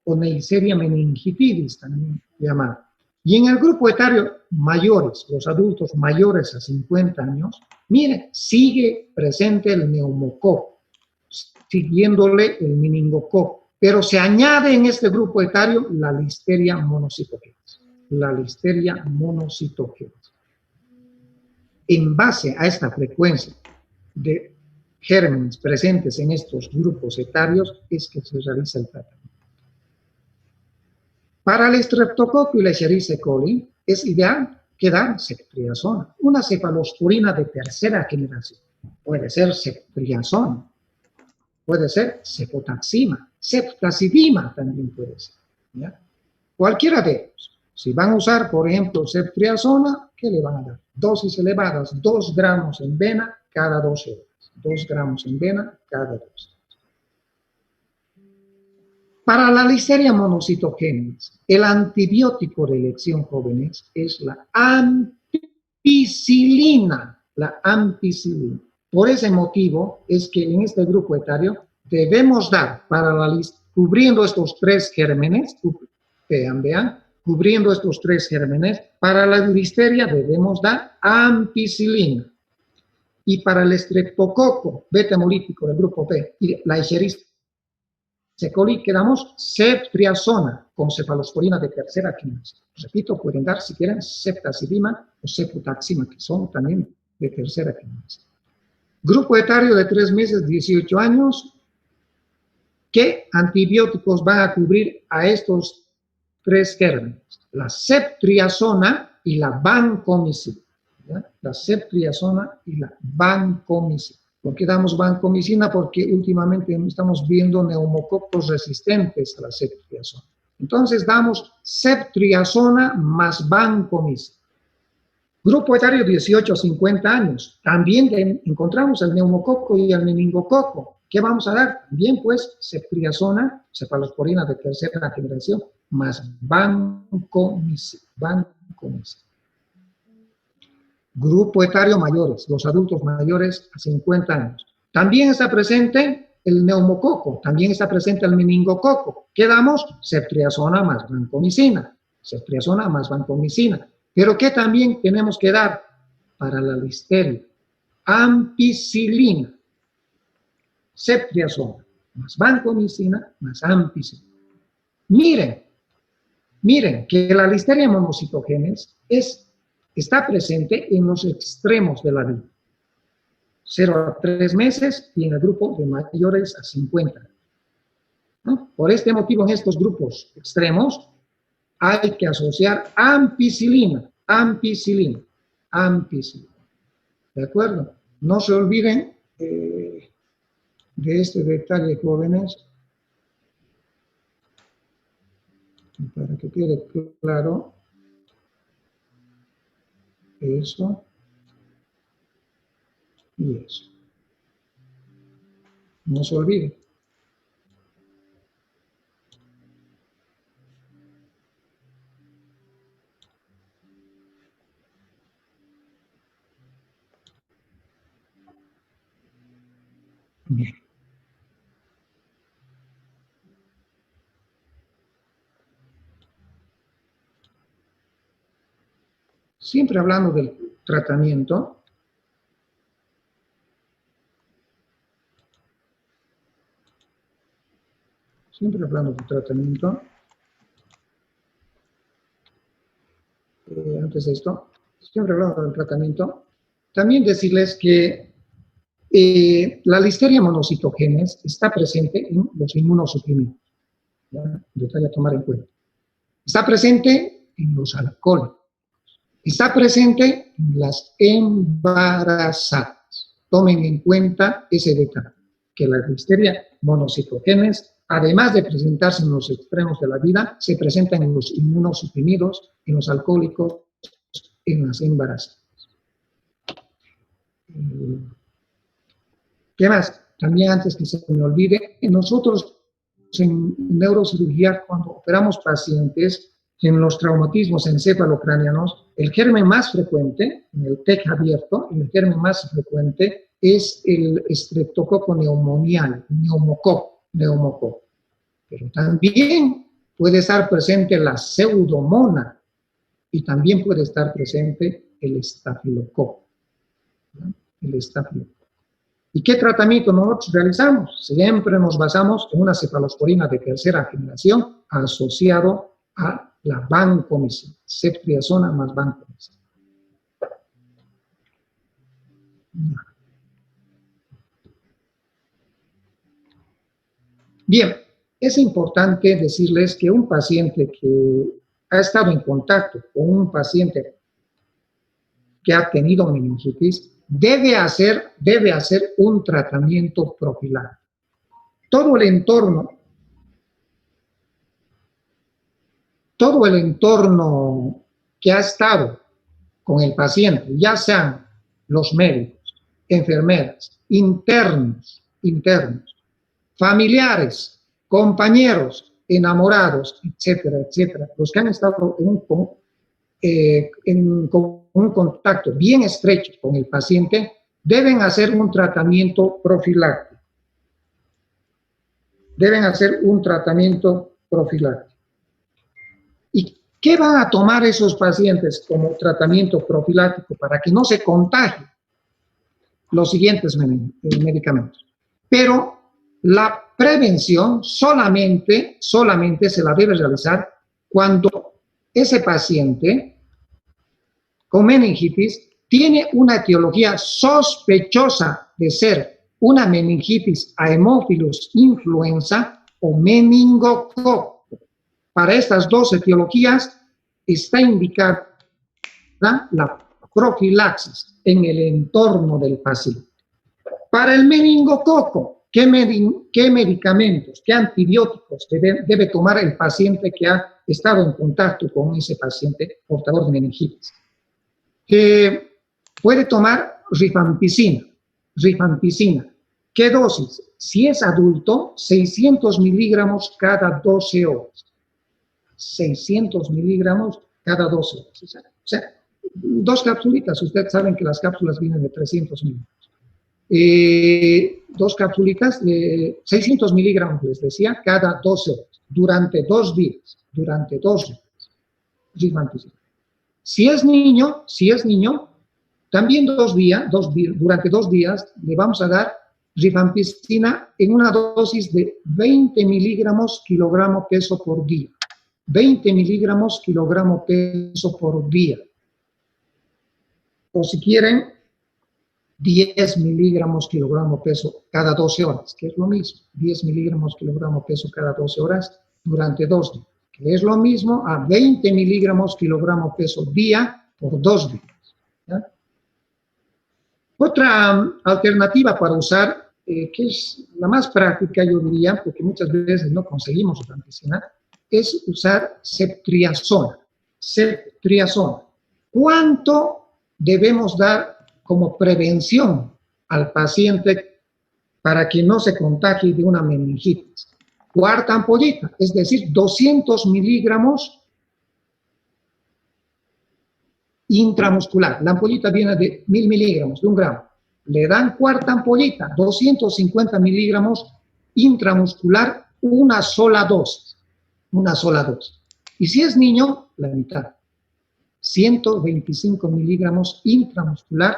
o Neisseria meningitidis también llamado. Y en el grupo etario mayores, los adultos mayores a 50 años, mire, sigue presente el neumococo, siguiéndole el meningococo, pero se añade en este grupo etario la Listeria monocytogenes. La Listeria monocytogenes. En base a esta frecuencia de gérmenes presentes en estos grupos etarios es que se realiza el tratamiento. Para el estreptococo y la Escherichia coli es ideal que dar ceftriaxona, una cefalosporina de tercera generación. Puede ser ceftriaxona, puede ser cefotaxima, ceftazidima también puede ser. ¿Ya? Cualquiera de ellos. Si van a usar, por ejemplo, ceftriaxona, ¿qué le van a dar? Dosis elevadas, 2 gramos en vena cada 12 horas. 2 gramos en vena cada 12 horas. Para la Listeria monocytogenes, el antibiótico de elección, jóvenes, es la ampicilina. La ampicilina. Por ese motivo es que en este grupo etario debemos dar, cubriendo estos 3 gérmenes, vean, cubriendo estos 3 gérmenes, para la listeria debemos dar ampicilina. Y para el estreptococo beta hemolítico del grupo B y la Escherichia coli quedamos ceftriaxona con cefalosporina de tercera generación. Repito, pueden dar si quieren ceftazidima o cefotaxima, que son también de tercera generación. Grupo etario de 3 meses, 18 años. ¿Qué antibióticos van a cubrir a estos 3 gérmenes? La ceftriaxona y la vancomicina. ¿Ya? La ceftriaxona y la vancomicina. ¿Por qué damos vancomicina? Porque últimamente estamos viendo neumococos resistentes a la ceftriaxona. Entonces damos ceftriaxona más vancomicina. Grupo etario 18 a 50 años. También encontramos el neumococo y el meningococo. ¿Qué vamos a dar? Bien, pues, ceftriaxona, cefalosporina de tercera generación, más vancomicina. Grupo etario mayores, los adultos mayores a 50 años. También está presente el neumococo, también está presente el meningococo. ¿Qué damos? Ceftriaxona más vancomicina. Ceftriaxona más vancomicina. Pero ¿qué también tenemos que dar para la listeria? Ampicilina. Ceftriaxona más vancomicina más ampicilina. Miren, Miren que la Listeria monocytogenes está presente en los extremos de la vida. 0 a 3 meses y en el grupo de mayores a 50. ¿No? Por este motivo, en estos grupos extremos hay que asociar ampicilina. ¿De acuerdo? No se olviden de este detalle, jóvenes, para que quede claro eso y eso. No se olviden. Bien. Siempre hablando del tratamiento, antes de esto, siempre hablando del tratamiento, también decirles que la Listeria monocytogenes está presente en los inmunosuprimidos. Detalle a tomar en cuenta. Está presente en los alcohólicos. Está presente en las embarazadas. Tomen en cuenta ese detalle, que la Listeria monocytogenes, además de presentarse en los extremos de la vida, se presenta en los inmunosuprimidos, en los alcohólicos, en las embarazadas. ¿Qué más? También, antes que se me olvide, nosotros en neurocirugía, cuando operamos pacientes en los traumatismos encefalocranianos, el germen más frecuente, en el TEC abierto, el germen más frecuente es el Streptococcus pneumoniae, neumococo. Pero también puede estar presente la Pseudomonas y también puede estar presente el estafilococo. ¿No? El estafilococo. ¿Y qué tratamiento nosotros realizamos? Siempre nos basamos en una cefalosporina de tercera generación asociado a la vancomicina, ceftriaxona más vancomicina. Bien, es importante decirles que un paciente que ha estado en contacto con un paciente que ha tenido meningitis debe hacer un tratamiento profiláctico. Todo el entorno que ha estado con el paciente, ya sean los médicos, enfermeras, internos, familiares, compañeros, enamorados, etcétera, los que han estado con un contacto bien estrecho con el paciente, deben hacer un tratamiento profiláctico. ¿Y qué van a tomar esos pacientes como tratamiento profiláctico para que no se contagien? Los siguientes medicamentos. Pero la prevención solamente se la debe realizar cuando ese paciente con meningitis tiene una etiología sospechosa de ser una meningitis Haemophilus influenza o meningococo. Para estas dos etiologías está indicada la profilaxis en el entorno del paciente. Para el meningococo, ¿qué medicamentos, qué antibióticos debe tomar el paciente que ha estado en contacto con ese paciente portador de meningitis? Puede tomar rifampicina. ¿Qué dosis? Si es adulto, 600 miligramos cada 12 horas. 600 miligramos cada 12 horas. O sea, 2 capsulitas. Ustedes saben que las cápsulas vienen de 300 miligramos. 2 capsulitas de 600 miligramos, les decía, cada 12 horas, durante 2 días. Rifampicina. Si es niño, también durante 2 días le vamos a dar rifampicina en una dosis de 20 miligramos kilogramo peso por día. 20 miligramos kilogramo peso por día. O si quieren, 10 miligramos kilogramo peso cada 12 horas, que es lo mismo. 10 miligramos kilogramo peso cada 12 horas durante 2 días, que es lo mismo a 20 miligramos kilogramo peso día por 2 días. ¿Ya? Otra alternativa para usar, que es la más práctica, yo diría, porque muchas veces no conseguimos rifampicina, es usar ceftriaxona. Ceftriaxona. ¿Cuánto debemos dar como prevención al paciente para que no se contagie de una meningitis? Cuarta ampollita, es decir, 200 miligramos intramuscular. La ampollita viene de 1000 miligramos, de 1 gramo. Le dan cuarta ampollita, 250 miligramos intramuscular, una sola dosis. Una sola dosis. Y si es niño, la mitad. 125 miligramos intramuscular,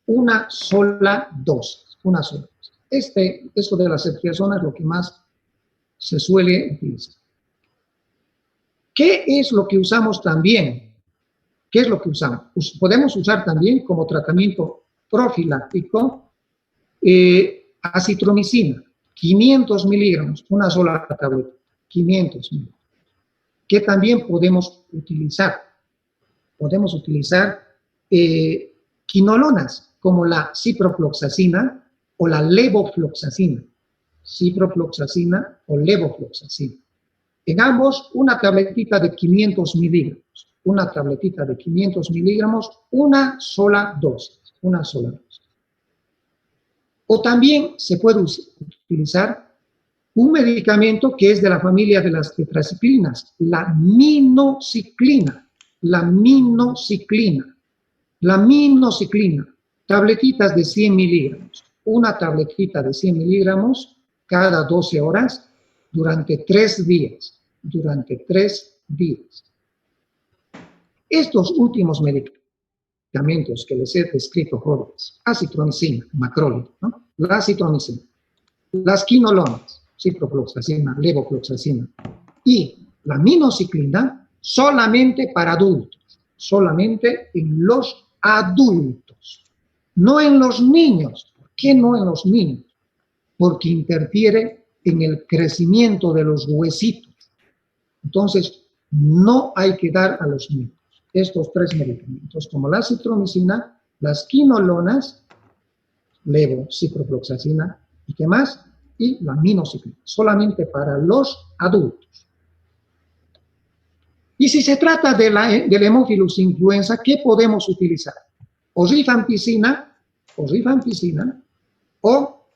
una sola dosis. Una sola dosis. Eso de la ceftriaxona es lo que más se suele utilizar. ¿Qué es lo que usamos también? ¿Qué es lo que usamos? Pues podemos usar también como tratamiento profiláctico acitromicina, 500 miligramos, una sola tableta, 500 miligramos, que también podemos utilizar. Podemos utilizar quinolonas como la ciprofloxacina o la levofloxacina. Ciprofloxacina o levofloxacina. En ambos, una tabletita de 500 miligramos. Una tabletita de 500 miligramos, una sola dosis. Una sola dosis. O también se puede utilizar un medicamento que es de la familia de las tetraciclinas, la minociclina. La minociclina. La minociclina. Tabletitas de 100 miligramos. Una tabletita de 100 miligramos cada 12 horas durante 3 días. Durante 3 días. Estos últimos medicamentos que les he descrito, jóvenes, acitromicina, macrólide, ¿no? La acitromicina, las quinolonas, ciprofloxacina, levofloxacina y la minociclina solamente para adultos, solamente en los adultos, no en los niños. ¿Por qué no en los niños? Porque interfiere en el crecimiento de los huesitos. Entonces, no hay que dar a los niños estos 3 medicamentos, como la acitromicina, las quinolonas, levo, ciprofloxacina, ¿y qué más? Y la minociclina, solamente para los adultos. Y si se trata del Haemophilus influenza, ¿qué podemos utilizar? O rifampicina o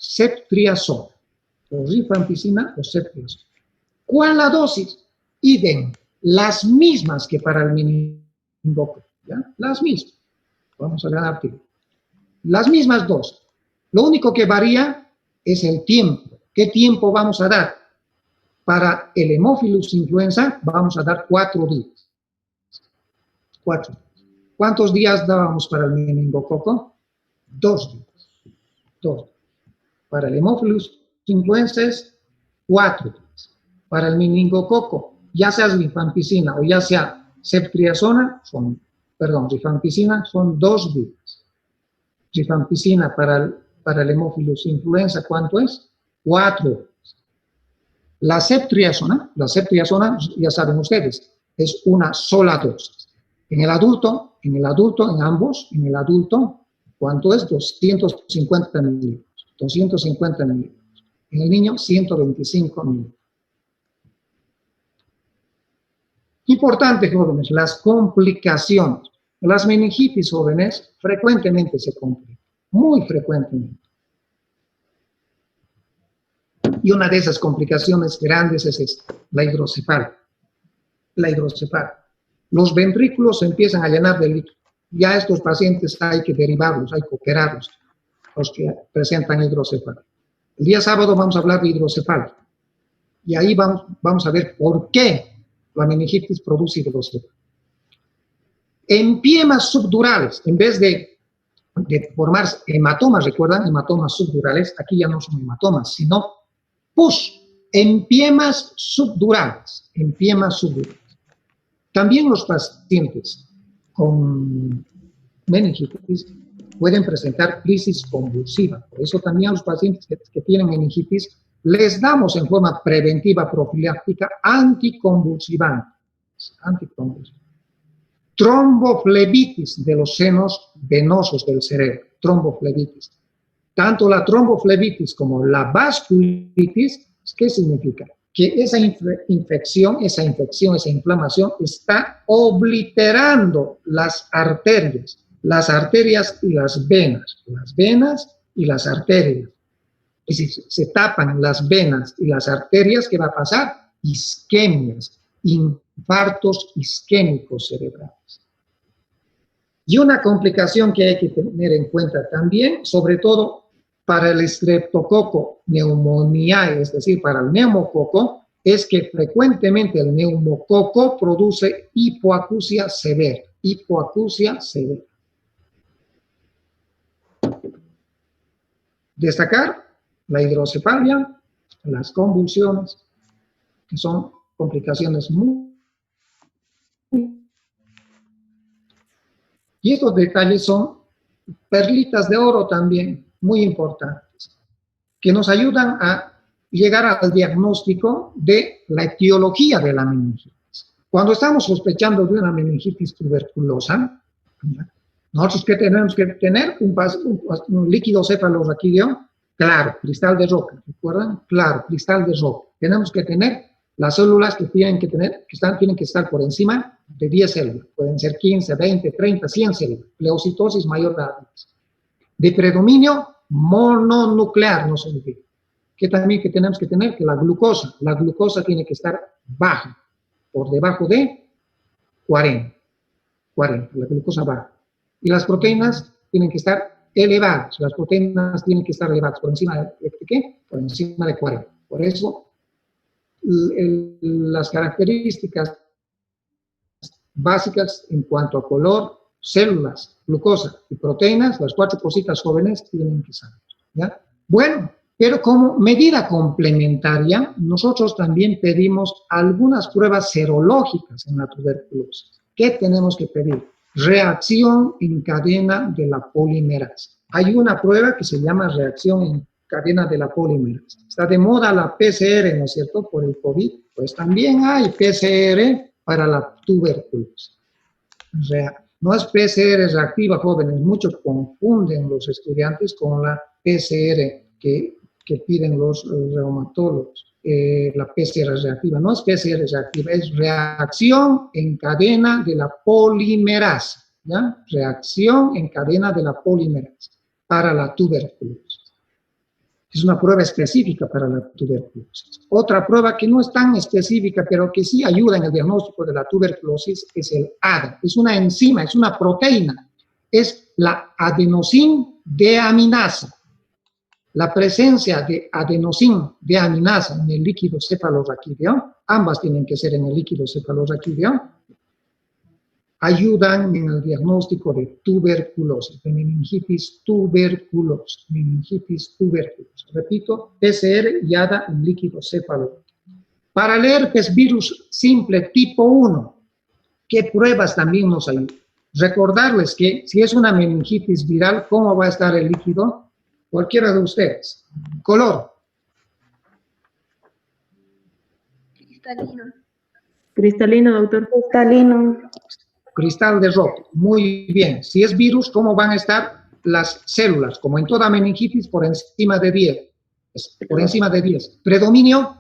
ceftriaxona. O rifampicina o ceftriaxona. ¿Cuál la dosis? Idem, las mismas que para el meningococo, ¿ya? Las mismas. Vamos a ganar tiempo. Las mismas dosis. Lo único que varía es el tiempo. ¿Qué tiempo vamos a dar? Para el Haemophilus influenza vamos a dar 4 días. 4 días. ¿Cuántos días dábamos para el meningococo? 2 días. 2 días. Para el Haemophilus influenza es 4 días. Para el meningococo, ya sea rifampicina o ya sea ceftriaxona, rifampicina son 2 días. Rifampicina para el Haemophilus influenza, ¿cuánto es? 4 días. La ceftriaxona, ya saben ustedes, es una sola dosis. En el adulto, en ambos, ¿cuánto es? 250 miligramos. 250 miligramos. En el niño, 125 miligramos. Importante, jóvenes, las complicaciones. Las meningitis, jóvenes, frecuentemente se complican. Muy frecuentemente. Y una de esas complicaciones grandes es esta, la hidrocefalia. La hidrocefalia. Los ventrículos se empiezan a llenar de líquido. Ya estos pacientes hay que derivarlos, hay que operarlos, los que presentan hidrocefalia. El día sábado vamos a hablar de hidrocefalia. Y ahí vamos a ver por qué la meningitis produce hidrocefalia. Empiemas subdurales, en vez de formar hematomas, ¿recuerdan? Hematomas subdurales, aquí ya no son hematomas, sino pus, empiemas subdurales, empiemas subdurales. También los pacientes con meningitis pueden presentar crisis convulsiva. Por eso también a los pacientes que tienen meningitis les damos en forma preventiva profiláctica anticonvulsivantes. Tromboflebitis de los senos venosos del cerebro, tromboflebitis. Tanto la tromboflebitis como la vasculitis, ¿qué significa? Que esa infección, esa inflamación está obliterando las arterias y las venas y las arterias. Y si se tapan las venas y las arterias, ¿qué va a pasar? Isquemias, infartos isquémicos cerebrales. Y una complicación que hay que tener en cuenta también, sobre todo para el Streptococcus pneumoniae, es decir, para el neumococo, es que frecuentemente el neumococo produce hipoacusia severa. Destacar la hidrocefalia, las convulsiones, que son complicaciones muy... Y estos detalles son perlitas de oro también, muy importantes, que nos ayudan a llegar al diagnóstico de la etiología de la meningitis. Cuando estamos sospechando de una meningitis tuberculosa, nosotros ¿qué tenemos que tener? Un líquido cefalorraquídeo, claro, cristal de roca, ¿recuerdan? Claro, cristal de roca. Tenemos que tener las células que tienen que estar por encima de 10 células. Pueden ser 15, 20, 30, 100 células. Pleocitosis mayor de 10. De predominio mononuclear, no se olvide. Que también que tenemos que tener que la glucosa tiene que estar baja, por debajo de 40, la glucosa baja. Y las proteínas tienen que estar elevadas, por encima de ¿qué? Por encima de 40. Por eso, las características básicas en cuanto a color, células, glucosa y proteínas, las 4 cositas jóvenes tienen que saber, ¿ya? Bueno, pero como medida complementaria, nosotros también pedimos algunas pruebas serológicas en la tuberculosis. ¿Qué tenemos que pedir? Reacción en cadena de la polimerasa. Hay una prueba que se llama reacción en cadena de la polimerasa. Está de moda la PCR, ¿no es cierto?, por el COVID. Pues también hay PCR para la tuberculosis. No es PCR reactiva, jóvenes. Muchos confunden los estudiantes con la PCR que piden los reumatólogos. La PCR reactiva. No es PCR reactiva, es reacción en cadena de la polimerasa. ¿Ya? Reacción en cadena de la polimerasa para la tuberculosis. Es una prueba específica para la tuberculosis. Otra prueba que no es tan específica, pero que sí ayuda en el diagnóstico de la tuberculosis, es el ADA. Es una enzima, es una proteína. Es la adenosín deaminasa. La presencia de adenosín deaminasa en el líquido cefalorraquídeo, ambas tienen que ser en el líquido cefalorraquídeo, ayudan en el diagnóstico de tuberculosis, de meningitis tuberculosa. Repito, PCR y ADA en líquido cefalorraquídeo. Para el herpes virus simple tipo 1, ¿qué pruebas también nos ayudan? Recordarles que si es una meningitis viral, ¿cómo va a estar el líquido? Cualquiera de ustedes. Color. Cristalino, doctor. Cristal de roca. Muy bien. Si es virus, ¿cómo van a estar las células? Como en toda meningitis, por encima de 10. Por encima de 10. Predominio.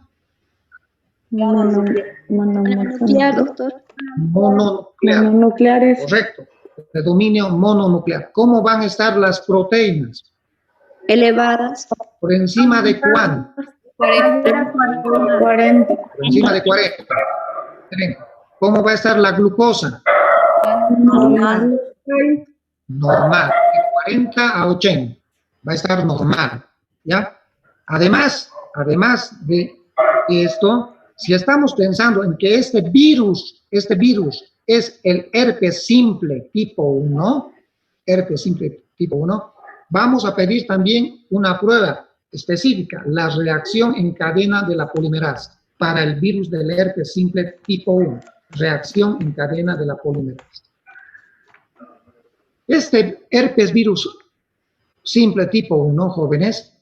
Mononuclear, doctor. Mononucleares. Correcto. Predominio mononuclear. ¿Cómo van a estar las proteínas? Elevadas. ¿Por encima de cuánto? 40. Por encima de 40. ¿Cómo va a estar la glucosa? Normal. Normal. De 40 a 80. Va a estar normal. ¿Ya? Además de esto, si estamos pensando en que este virus es el herpes simple tipo 1, vamos a pedir también una prueba específica, la reacción en cadena de la polimerasa para el virus del herpes simple tipo 1. reacción en cadena de la polimerasa. Este herpes virus simple tipo 1, jóvenes,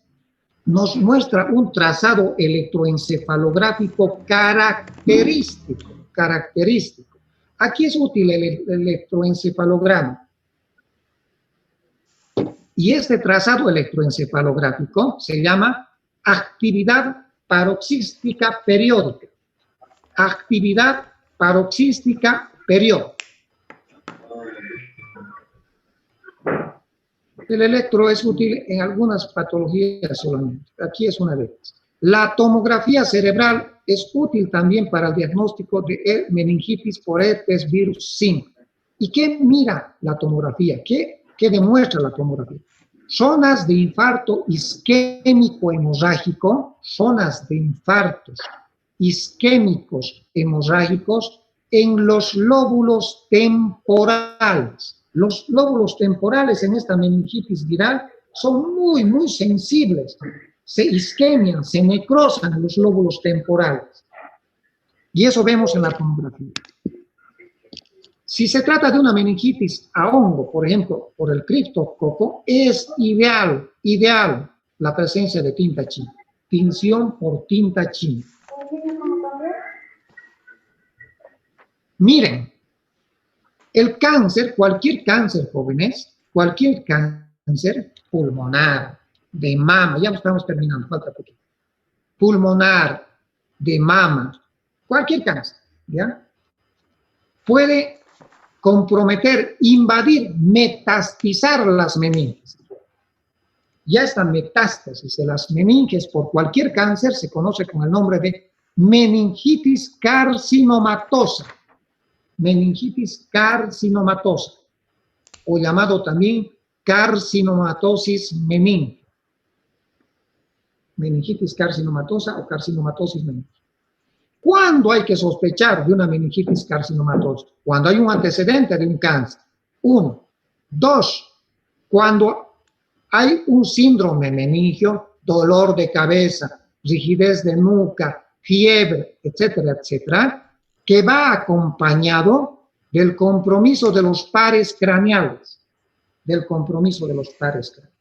nos muestra un trazado electroencefalográfico característico. Aquí es útil el electroencefalograma. Y este trazado electroencefalográfico se llama actividad paroxística periódica. Actividad paroxística periódica. El electro es útil en algunas patologías solamente. Aquí es una de ellas. La tomografía cerebral es útil también para el diagnóstico de meningitis por herpes virus simple. ¿Y qué mira la tomografía? ¿Qué demuestra la tomografía? Zonas de infarto isquémico hemorrágico, zonas de infartos isquémicos hemorrágicos en los lóbulos temporales. Los lóbulos temporales en esta meningitis viral son muy sensibles. Se isquemian, se necrosan los lóbulos temporales. Y eso vemos en la tomografía. Si se trata de una meningitis a hongo, por ejemplo, por el criptococo, es ideal la presencia de tinta china. Tinción por tinta china. Miren, el cáncer, cualquier cáncer, jóvenes, cualquier cáncer pulmonar, de mama, ya estamos terminando, falta poquito. Pulmonar, de mama, cualquier cáncer, ¿ya? Puede comprometer, invadir, metastizar las meninges. Ya esta metástasis de las meninges por cualquier cáncer se conoce con el nombre de meningitis carcinomatosa. Meningitis carcinomatosa, o llamado también carcinomatosis meninge. Meningitis carcinomatosa o carcinomatosis meninge. ¿Cuándo hay que sospechar de una meningitis carcinomatosa? Cuando hay un antecedente de un cáncer. 1. 2. Cuando hay un síndrome meningio, dolor de cabeza, rigidez de nuca, fiebre, etcétera, etcétera, que va acompañado del compromiso de los pares craneales. Del compromiso de los pares craneales.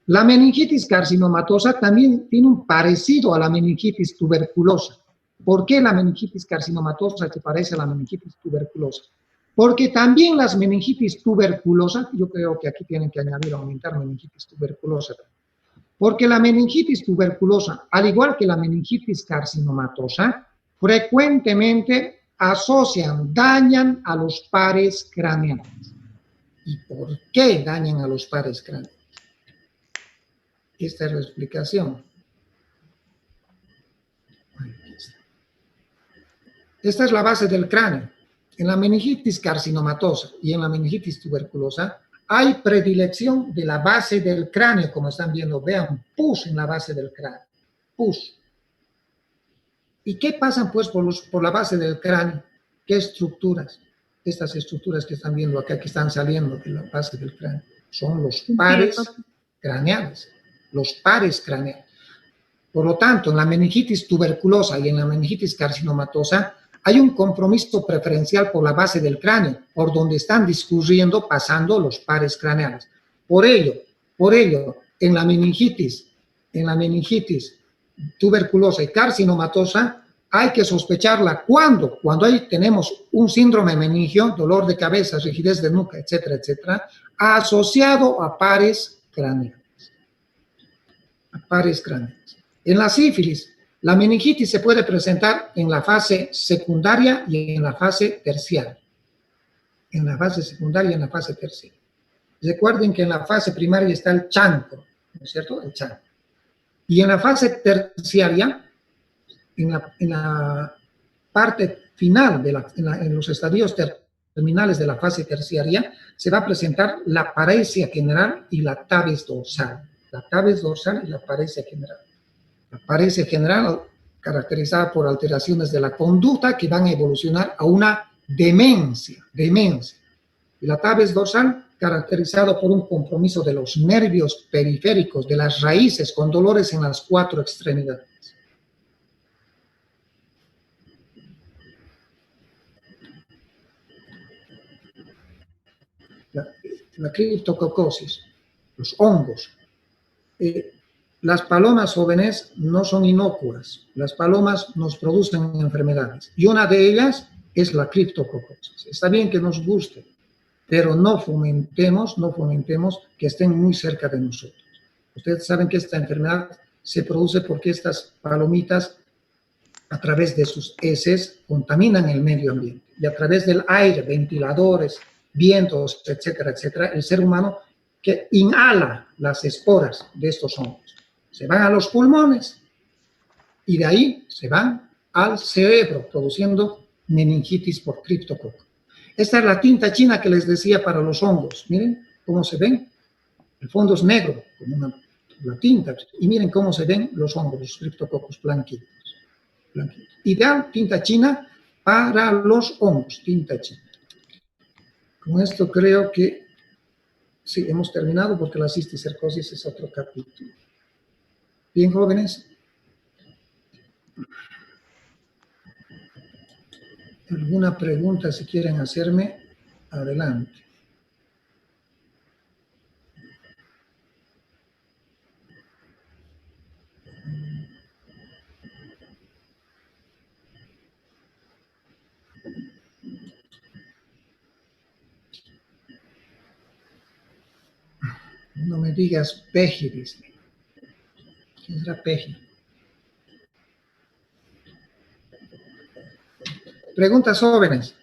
La meningitis carcinomatosa también tiene un parecido a la meningitis tuberculosa. ¿Por qué la meningitis carcinomatosa se parece a la meningitis tuberculosa? Porque también las meningitis tuberculosas, yo creo que aquí tienen que añadir, aumentar meningitis tuberculosa. Porque la meningitis tuberculosa, al igual que la meningitis carcinomatosa, frecuentemente asocian, dañan a los pares craneales. ¿Y por qué dañan a los pares craneales? Esta es la explicación. Esta es la base del cráneo. En la meningitis carcinomatosa y en la meningitis tuberculosa hay predilección de la base del cráneo, como están viendo. Vean, pus en la base del cráneo. Pus. ¿Y qué pasan pues por la base del cráneo? ¿Qué estructuras? Estas estructuras que están viendo acá, que están saliendo de la base del cráneo, son los pares craneales. Los pares craneales. Por lo tanto, en la meningitis tuberculosa y en la meningitis carcinomatosa hay un compromiso preferencial por la base del cráneo, por donde están discurriendo, pasando los pares craneales. Por ello, en la meningitis tuberculosa y carcinomatosa, hay que sospecharla cuando ahí tenemos un síndrome meningio, dolor de cabeza, rigidez de nuca, etcétera, etcétera, asociado a pares craneales. En la sífilis, la meningitis se puede presentar en la fase secundaria y en la fase terciaria. En la fase secundaria y en la fase terciaria. Recuerden que en la fase primaria está el chancro, ¿no es cierto? El chancro. Y en la fase terciaria, en la parte final, en los estadios terminales de la fase terciaria, se va a presentar la paresia general y la tabes dorsal. La tabes dorsal y la paresia general. La paresia general caracterizada por alteraciones de la conducta que van a evolucionar a una demencia. Y la tabes dorsal caracterizado por un compromiso de los nervios periféricos, de las raíces, con dolores en las 4 extremidades. la criptococosis, los hongos. Las palomas jóvenes no son inocuas. Las palomas nos producen enfermedades. Y una de ellas es la criptococosis. Está bien que nos guste, pero no fomentemos que estén muy cerca de nosotros. Ustedes saben que esta enfermedad se produce porque estas palomitas, a través de sus heces, contaminan el medio ambiente. Y a través del aire, ventiladores, vientos, etcétera, etcétera, el ser humano que inhala las esporas de estos hongos. Se van a los pulmones y de ahí se van al cerebro, produciendo meningitis por criptococo. Esta es la tinta china que les decía para los hongos. Miren cómo se ven. El fondo es negro, como la tinta. Y miren cómo se ven los hongos, los criptococos blanquitos. Ideal, tinta china para los hongos, tinta china. Con esto creo que sí, hemos terminado porque la cisticercosis es otro capítulo. Bien, jóvenes. ¿Alguna pregunta si quieren hacerme? Adelante. No me digas peji, dice. ¿Qué será peji? Preguntas, jóvenes.